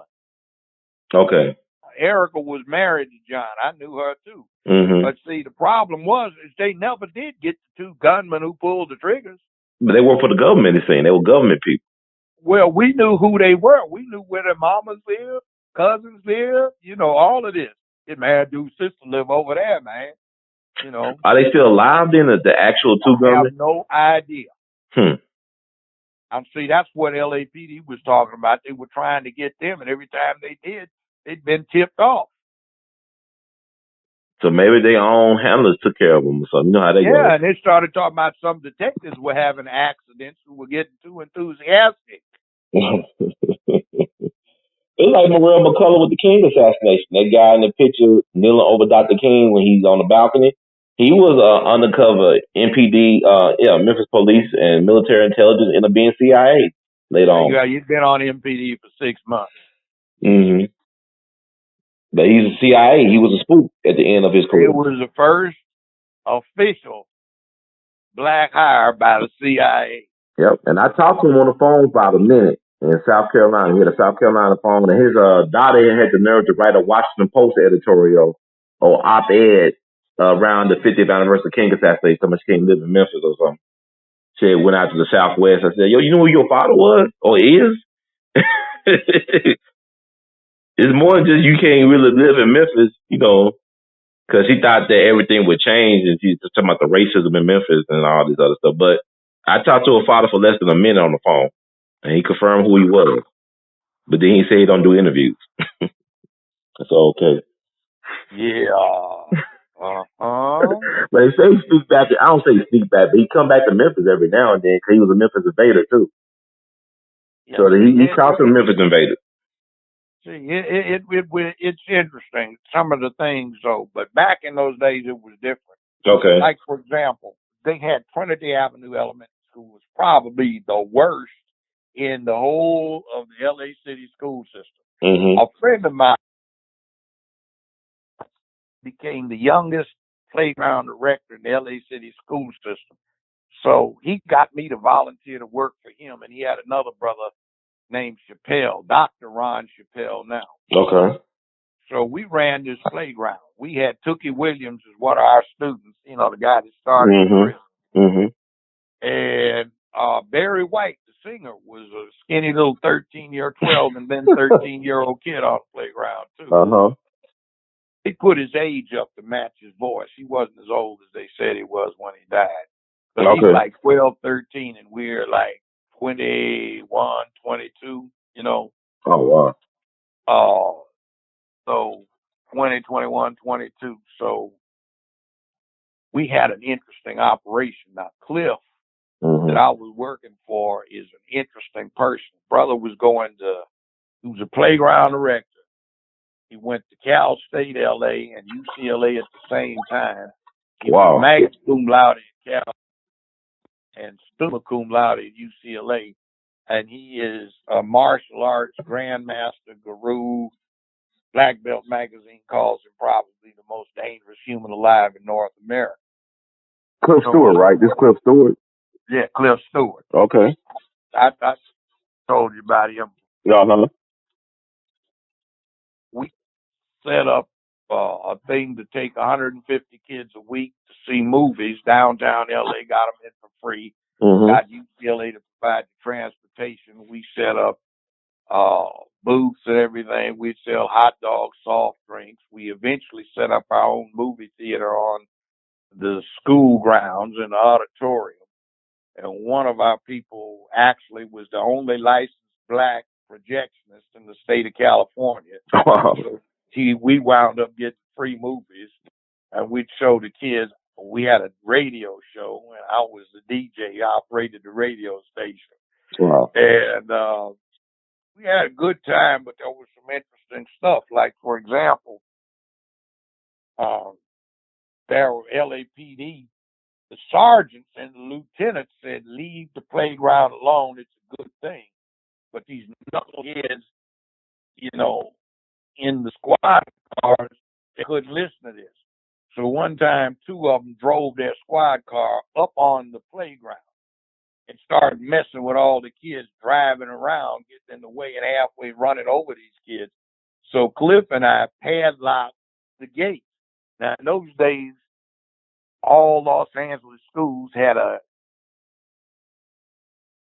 Okay. Erica was married to John. I knew her too. Mm-hmm. But see, the problem was is they never did get the 2 gunmen who pulled the triggers. But they worked for the government, it's saying. They were government people. Well, we knew who they were. We knew where their mamas lived, cousins lived, you know, all of this. His mad dude's sister live over there, man. You know. Are they still alive then, the actual 2 gunmen? I have no idea. See, that's what LAPD was talking about. They were trying to get them, and every time they did, they'd been tipped off. So maybe their own handlers took care of them or something. You know how they go. Yeah, and they started talking about some detectives were having accidents who were getting too enthusiastic. It's like Morrell McCullough with the King assassination. That guy in the picture kneeling over Dr. King when he's on the balcony. He was undercover MPD, Memphis police and military intelligence, ended up being CIA later on. Yeah, you've been on MPD for 6 months. Mm-hmm. But he's a CIA. He was a spook at the end of his career. It was the first official black hire by the CIA. Yep. And I talked to him on the phone for about a minute in South Carolina. He had a South Carolina phone, and his daughter had the nerve to write a Washington Post editorial or op-ed around the 50th anniversary of King assassination. So much King lived in Memphis or something. She went out to the Southwest. I said, yo, you know who your father was or is? It's more than just you can't really live in Memphis, you know, because he thought that everything would change, and she's talking about the racism in Memphis and all this other stuff. But I talked to her father for less than a minute on the phone, and he confirmed who he was. But then he said he don't do interviews. So, okay. Yeah. But they say he sneak back. I don't say he sneak back, but he come back to Memphis every now and then because he was a Memphis invader too. Yeah, so he talked to the Memphis invaders. See, it's interesting, some of the things, though. But back in those days, it was different. Okay. Like, for example, they had Trinity Avenue Elementary School was probably the worst in the whole of the L.A. City school system. Mm-hmm. A friend of mine became the youngest playground director in the L.A. City school system. So he got me to volunteer to work for him, and he had another brother named Chappelle, Dr. Ron Chappelle now. Okay. So we ran this playground. We had Tookie Williams as one of our students, you know, the guy that started in prison. Mm-hmm. And Barry White, the singer, was a skinny little 12 and then 13-year-old kid on the playground, too. Uh-huh. He put his age up to match his voice. He wasn't as old as they said he was when he died. But he's like 12, 13, and we're like 21, 22, you know. Oh, wow. So 20, 21, 22. So we had an interesting operation. Now, Cliff, that I was working for, is an interesting person. Brother was he was a playground director. He went to Cal State, LA, and UCLA at the same time. He was magna cum laude at Cal and summa cum laude at UCLA. And he is a martial arts grandmaster, guru, Black Belt magazine calls him probably the most dangerous human alive in North America. Cliff Stewart, right? This Cliff Stewart? Yeah, Cliff Stewart. Okay. I told you about him. Uh-huh. We set up a thing to take 150 kids a week to see movies. Downtown LA got them in for free. Got UCLA to provide the transportation. We set up booths and everything. We'd sell hot dogs, soft drinks. We eventually set up our own movie theater on the school grounds in the auditorium. And one of our people actually was the only licensed black projectionist in the state of California. Wow. So we wound up getting free movies, and we'd show the kids. We had a radio show, and I was the DJ. I operated the radio station. Wow. And we had a good time, but there was some interesting stuff. Like, for example, there were LAPD. The sergeants and the lieutenants said, leave the playground alone. It's a good thing. But these knuckleheads, in the squad cars, they couldn't listen to this. So one time, two of them drove their squad car up on the playground and started messing with all the kids driving around, getting in the way and halfway running over these kids. So Cliff and I padlocked the gate. Now, in those days, all Los Angeles schools had a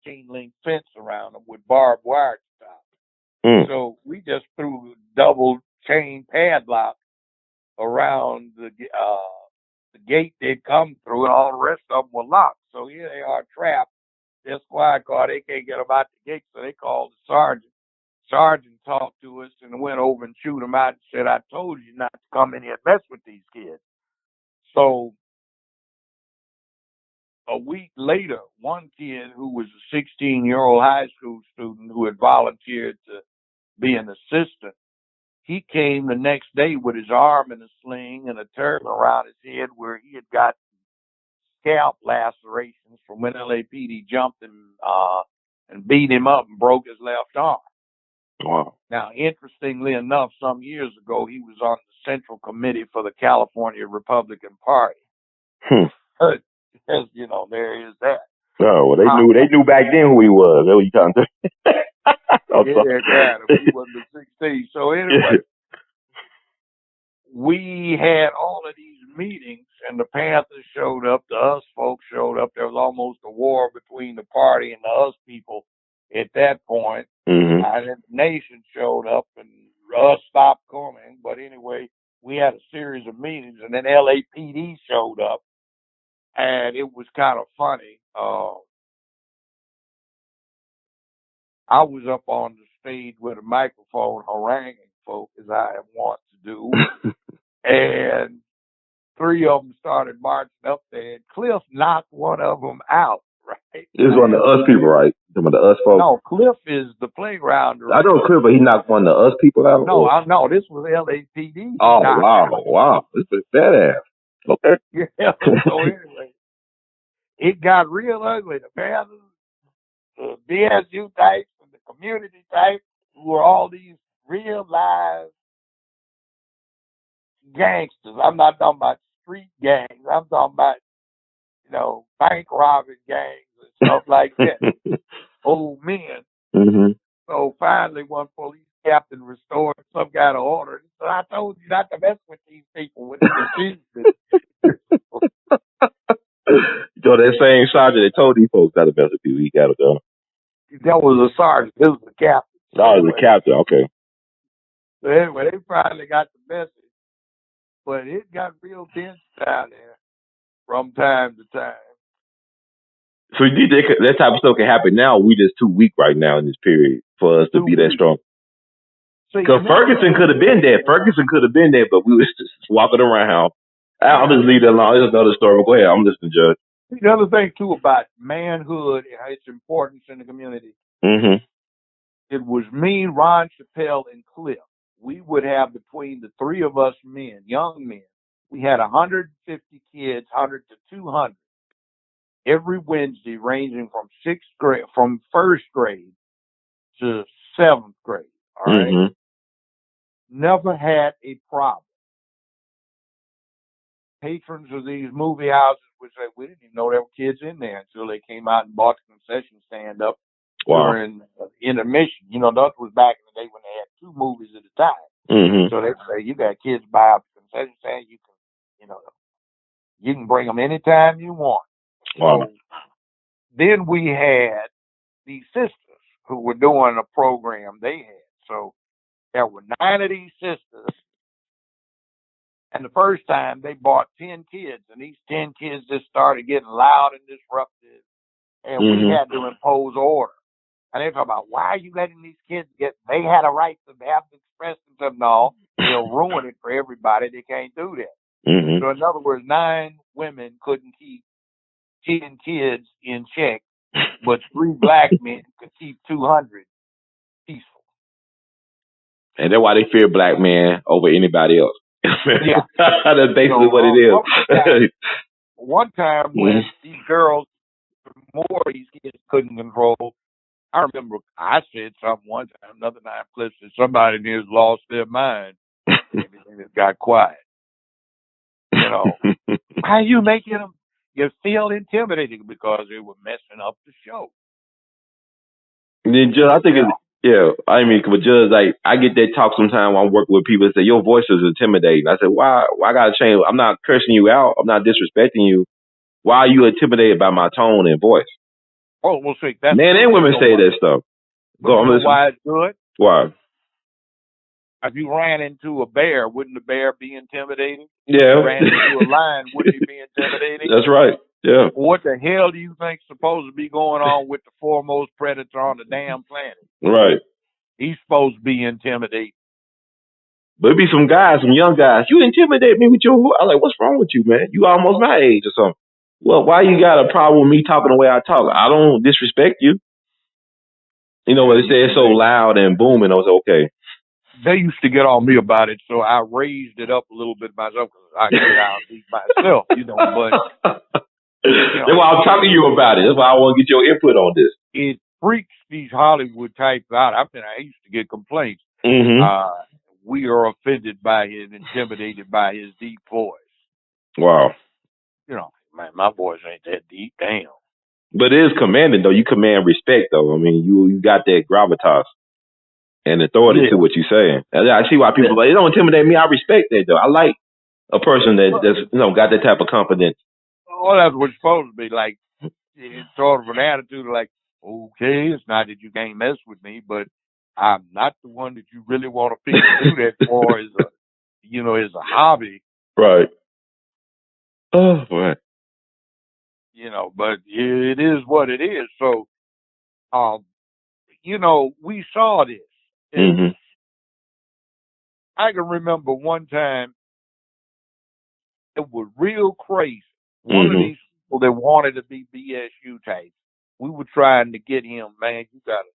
chain link fence around them with barbed wire at the top. So we just threw double chain padlock around the gate they'd come through, and all the rest of them were locked. So here they are trapped. Their squad car, they can't get them out the gate, so they called the sergeant. Sergeant talked to us and went over and chewed them out and said, I told you not to come in here and mess with these kids. So a week later, one kid who was a 16-year-old high school student who had volunteered to be an assistant, he came the next day with his arm in a sling and a turban around his head where he had got scalp lacerations from when LAPD jumped him and beat him up and broke his left arm. Wow. Now, interestingly enough, some years ago, he was on the Central Committee for the California Republican Party. As there is that. Oh, well, they knew back then who he was. That's what you trying to say. Yeah, he wasn't 16. So anyway, we had all of these meetings, and the Panthers showed up, the US folks showed up. There was almost a war between the party and the US people at that point. And the nation showed up, and us stopped coming. But anyway, we had a series of meetings, and then LAPD showed up, and it was kind of funny. I was up on the stage with a microphone haranguing folk, as I am wont to do. And three of them started marching up there, and Cliff knocked one of them out, right? This is one of the US people, right? Some of the US folks? No, Cliff is the playground director. I know Cliff, but he knocked one of the US people out? No, this was LAPD. Oh, wow. This is badass. Okay. Yeah, so anyway, it got real ugly. The Panthers, the BSU types, and the community types, who were all these real live gangsters. I'm not talking about street gangs. I'm talking about, bank robbing gangs and stuff like that. Old men. So finally, one police captain restored some kind of order. He said, I told you not to mess with these people with the confusion. So that same sergeant that told these folks not to mess with people, he got to go. That was a sergeant. This was the captain. Oh, it was a captain. Okay. So anyway, they finally got the message. But it got real tense down there from time to time. So you think that type of stuff can happen now? We just too weak right now in this period for us to be that strong. Because Ferguson could have been there. But we was just walking around. I'll just leave that alone. It's another story. But go ahead. I'm listening, Judge. The other thing, too, about manhood and its importance in the community, it was me, Ron Chappelle, and Cliff. We would have, between the three of us men, young men, we had 150 kids, 100 to 200, every Wednesday, ranging from first grade to seventh grade. All right. never had a problem. Patrons of these movie houses would say, we didn't even know there were kids in there until they came out and bought the concession stand up during intermission. You know, that was back in the day when they had 2 movies at a time. Mm-hmm. So they say, you got kids buy up the concession stand, you can bring them anytime you want. Wow. So then we had these sisters who were doing a program they had. So there were 9 of these sisters. And the first time they bought 10 kids, and these 10 kids just started getting loud and disruptive, and we had to impose order. And they talk about, why are you letting these kids they had a right to have to express themselves. No, they'll ruin it for everybody. They can't do that. Mm-hmm. So in other words, 9 women couldn't keep 10 kids in check, but 3 black men could keep 200 peaceful. And that's why they fear black men over anybody else. Yeah. That's basically what it is. One time when these girls, more of these kids couldn't control, I remember I said something one time, another time Cliff said somebody near's lost their mind. Everything just got quiet. How are you making them? You feel intimidating because they were messing up the show. Then I think but Judge, like, I get that talk sometimes when I'm working with people that say, your voice is intimidating. I said, why I gotta change? I'm not cursing you out. I'm not disrespecting you. Why are you intimidated by my tone and voice? Oh, well, see, that's men and women say that stuff. Go on, why it's good? Why? If you ran into a bear, wouldn't the bear be intimidating? Yeah. If you ran into a lion, wouldn't he be intimidating? That's right. Yeah. What the hell do you think's supposed to be going on with the foremost predator on the damn planet? Right. He's supposed to be intimidating. But it be some guys, some young guys. You intimidate me with your. I'm like, what's wrong with you, man? You almost my age or something. Well, why you got a problem with me talking the way I talk? I don't disrespect you. You know what they say? It's so loud and booming. I was okay. They used to get on me about it, so I raised it up a little bit myself because I get out and eat myself, But that's why I'm talking to you about it. That's why I want to get your input on this. It freaks these Hollywood types out. I used to get complaints. Mm-hmm. We are offended by his, intimidated by his deep voice. Wow. Man, my voice ain't that deep. Damn. But it is commanding, though. You command respect, though. I mean, you got that gravitas and authority to what you're saying. I see why people it don't intimidate me. I respect that, though. I like a person that's got that type of confidence. Well, that's what it's supposed to be. Like, it's sort of an attitude of like, okay, it's not that you can't mess with me, but I'm not the one that you really want to pick to do that for as a hobby. Right. Oh, boy. But it is what it is. So, we saw this. Mm-hmm. I can remember one time it was real crazy. One of these people that wanted to be BSU types, we were trying to get him, man, you got to,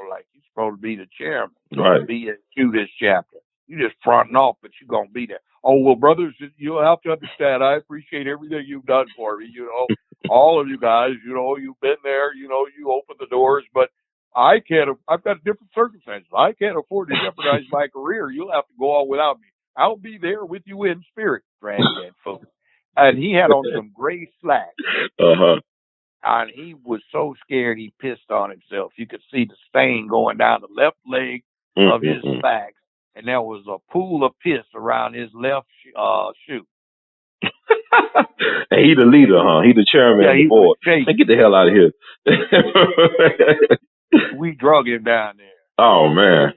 like you're supposed to be the chairman. Right. BSU this chapter. You just fronting off, but you're going to be there. Oh, well, brothers, you'll have to understand, I appreciate everything you've done for me. All of you guys, you've been there, you opened the doors, but I've got different circumstances. I can't afford to jeopardize my career. You'll have to go on without me. I'll be there with you in spirit, Granddad folks. And he had on some gray slacks. Uh-huh. And he was so scared he pissed on himself. You could see the stain going down the left leg of his slacks. And there was a pool of piss around his left shoe. And he the leader, huh? He the chairman of the board. Man, get the hell out of here. We drug him down there. Oh, man.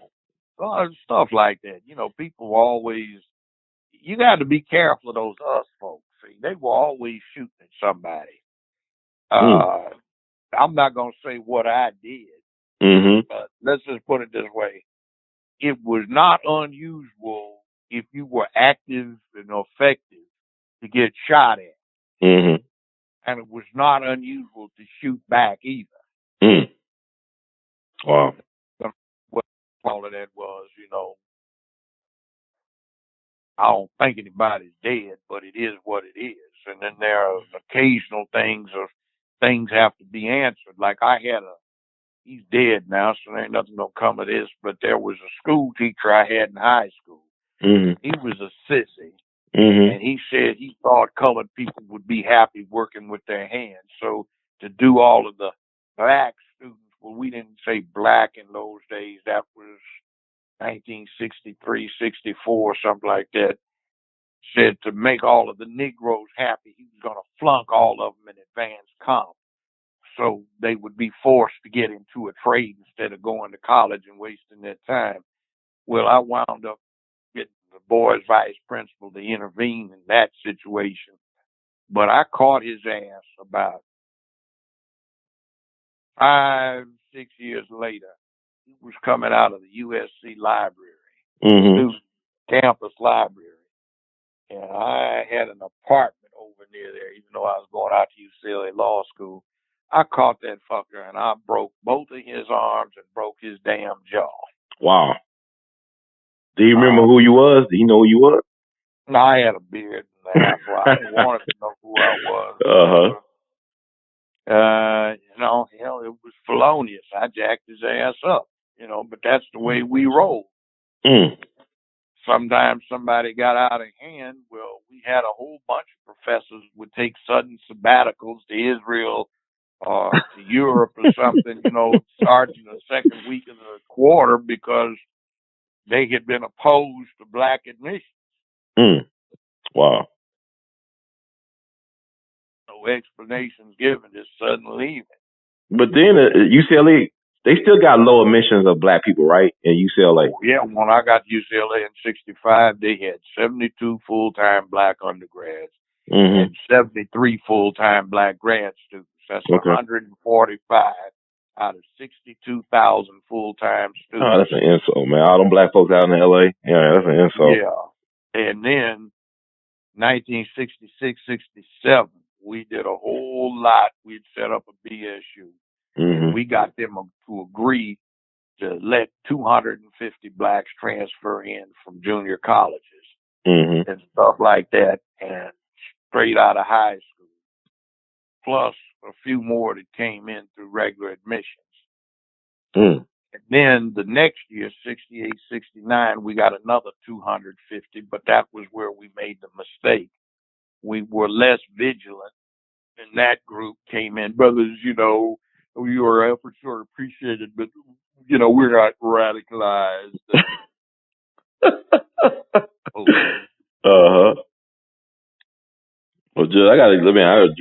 Stuff like that. People always, you got to be careful of those us folks. See, they were always shooting at somebody. I'm not going to say what I did, but let's just put it this way. It was not unusual if you were active and effective to get shot at. And it was not unusual to shoot back either. Wow. What all of that was, I don't think anybody's dead, but it is what it is. And then there are occasional things have to be answered. Like he's dead now, so there ain't nothing gonna come of this, but there was a school teacher I had in high school. He was a sissy. Mm-hmm. And he said he thought colored people would be happy working with their hands. So to do all of the black students, well, we didn't say black in those days. That was 1963, 64, something like that. Said to make all of the Negroes happy, he was going to flunk all of them in advanced comp. So they would be forced to get into a trade instead of going to college and wasting their time. Well, I wound up getting the boys' vice principal to intervene in that situation. But I caught his ass about 5, 6 years later. He was coming out of the USC library, student campus library. And I had an apartment over near there, even though I was going out to UCLA Law School. I caught that fucker and I broke both of his arms and broke his damn jaw. Wow. Do you remember who you was? Do you know who you was? No, I had a beard and that, so I didn't want to know who I was. Hell, it was felonious. I jacked his ass up, but that's the way we roll. Sometimes somebody got out of hand. Well, we had a whole bunch of professors would take sudden sabbaticals to Israel or to Europe or something, starting the second week of the quarter because they had been opposed to black admission. Wow. No explanations given, just sudden leaving. But then UCLA, they still got low admissions of black people, right? In UCLA. Oh, yeah, when I got to UCLA in '65, they had 72 full-time black undergrads and 73 full-time black grad students. That's 145 out of 62,000 full-time students. Oh, that's an insult, man. All them black folks out in LA. Yeah, that's an insult. Yeah. And then 1966, 67, we did a whole lot. We'd set up a BSU. And we got them to agree to let 250 blacks transfer in from junior colleges and stuff like that, and straight out of high school, plus a few more that came in through regular admissions. And then the next year, 68, 69, we got another 250, but that was where we made the mistake. We were less vigilant, and that group came in. Brothers, your efforts are appreciated, but we're not radicalized. Well, Judge, I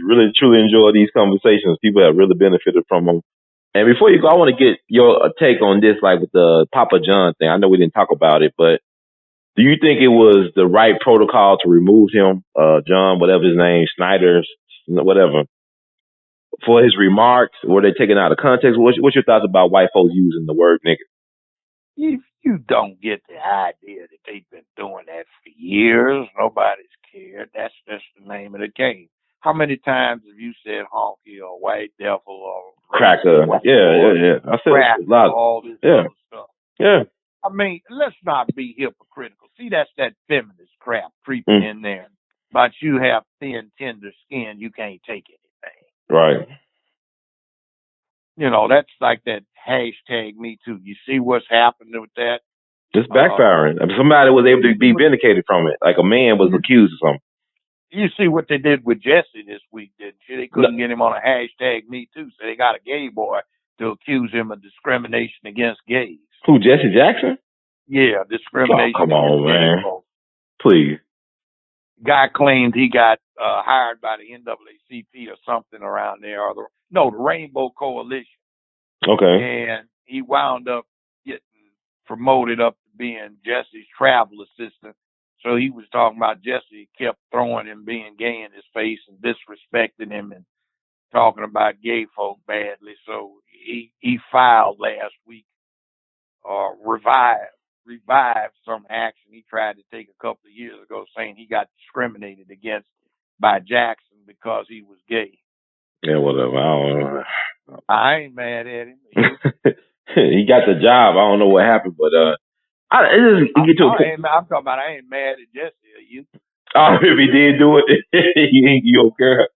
really truly enjoy these conversations. People have really benefited from them. And before you go, I want to get your take on this, like with the Papa John thing. I know we didn't talk about it, but do you think it was the right protocol to remove him, John, whatever his name, Snyder, whatever, for his remarks? Were they taken out of context? What's your thoughts about white folks using the word nigger? If you don't get the idea that they've been doing that for years, nobody's cared. That's the name of the game. How many times have you said honky or white devil or cracker? Yeah. I said cracker, a lot. All this other stuff. Yeah. I mean, let's not be hypocritical. See, that's that feminist crap creeping in there. But you have thin, tender skin, you can't take anything. Right. That's like that hashtag Me Too. You see what's happening with that? Just backfiring. Somebody was able to be vindicated from it. Like a man was accused of something. You see what they did with Jesse this week, didn't you? They couldn't get him on a hashtag Me Too, so they got a gay boy to accuse him of discrimination against gays. Who, Jesse Jackson? Yeah, discrimination. Oh, come on, man. Please. Guy claimed he got hired by the NAACP or something around there, or the Rainbow Coalition. Okay. And he wound up getting promoted up to being Jesse's travel assistant. So he was talking about Jesse kept throwing him being gay in his face and disrespecting him and talking about gay folk badly. So he filed last week or revived some action he tried to take a couple of years ago, saying he got discriminated against by Jackson because he was gay. Yeah, whatever. I don't know. I ain't mad at him. He got the job. I don't know what happened, but I'm talking about I ain't mad at Jesse. Are you? Oh, if he did do it, you don't care.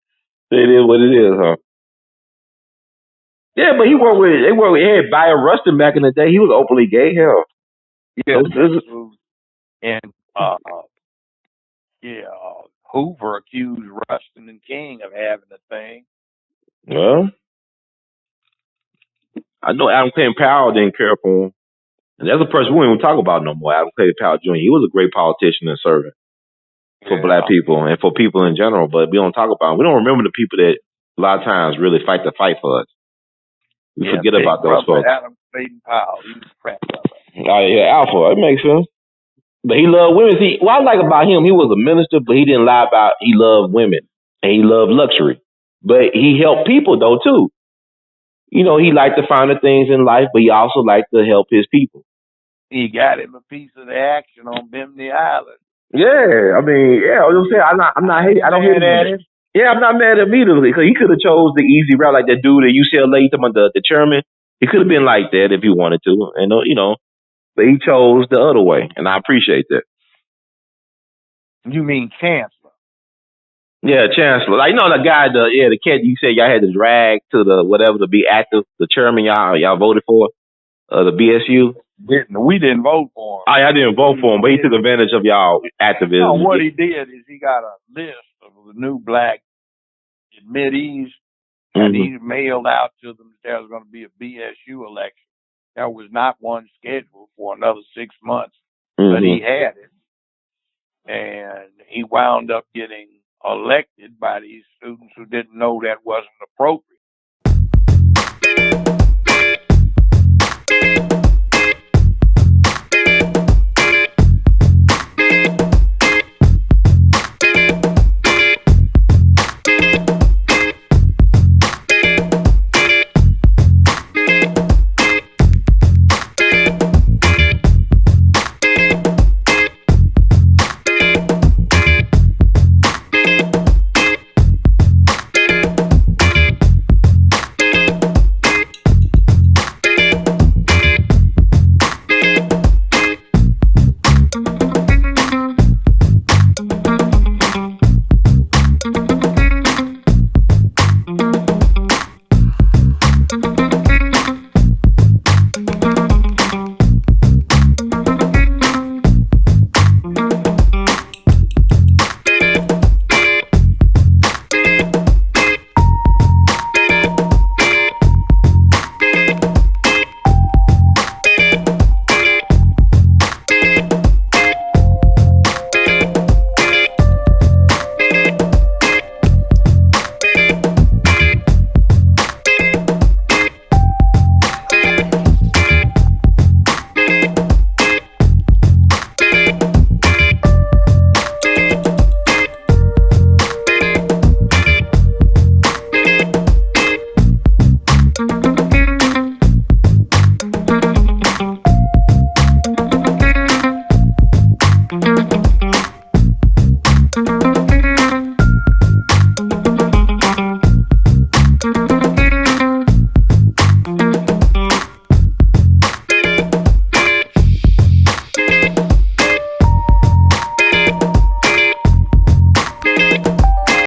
It is what it is, huh? Yeah, but he had Byron Rustin back in the day. He was openly gay. Hell. Yeah. And Uh, yeah, Hoover accused Rustin and King of having a thing. Well, I know Adam Clayton Powell didn't care for him. And that's a person we won't even talk about no more. Adam Clayton Powell Jr. He was a great politician and servant for black people and for people in general, but we don't talk about him. We don't remember the people that a lot of times really fight the fight for us. We forget about those folks. Adam Clayton Powell, he was a crap brother. Oh yeah, Alpha. It makes sense. But he loved women. See, what I like about him, he was a minister, but he didn't lie about he loved women and he loved luxury. But he helped people though too. You know, he liked to find the things in life, but he also liked to help his people. He got him a piece of the action on Bimini Island. Yeah, I mean, yeah, I'm saying I'm not hating. I don't hate him. Yeah, I'm not mad at him either because he could have chose the easy route, like that dude at UCLA, the chairman. He could have been like that if he wanted to, and you know, but he chose the other way, and I appreciate that. You mean Chancellor? Yeah, Chancellor. Like, you know, the guy, the cat you said y'all had to drag to the whatever to be active, the chairman y'all voted for, the BSU. We didn't vote for him. I didn't vote for him, but he took advantage of y'all activism. No, what he did is he got a list of the new black admittees, and he mailed out to them that there was going to be a BSU election. There was not one scheduled for another 6 months, but he had it, and he wound up getting elected by these students who didn't know that wasn't appropriate.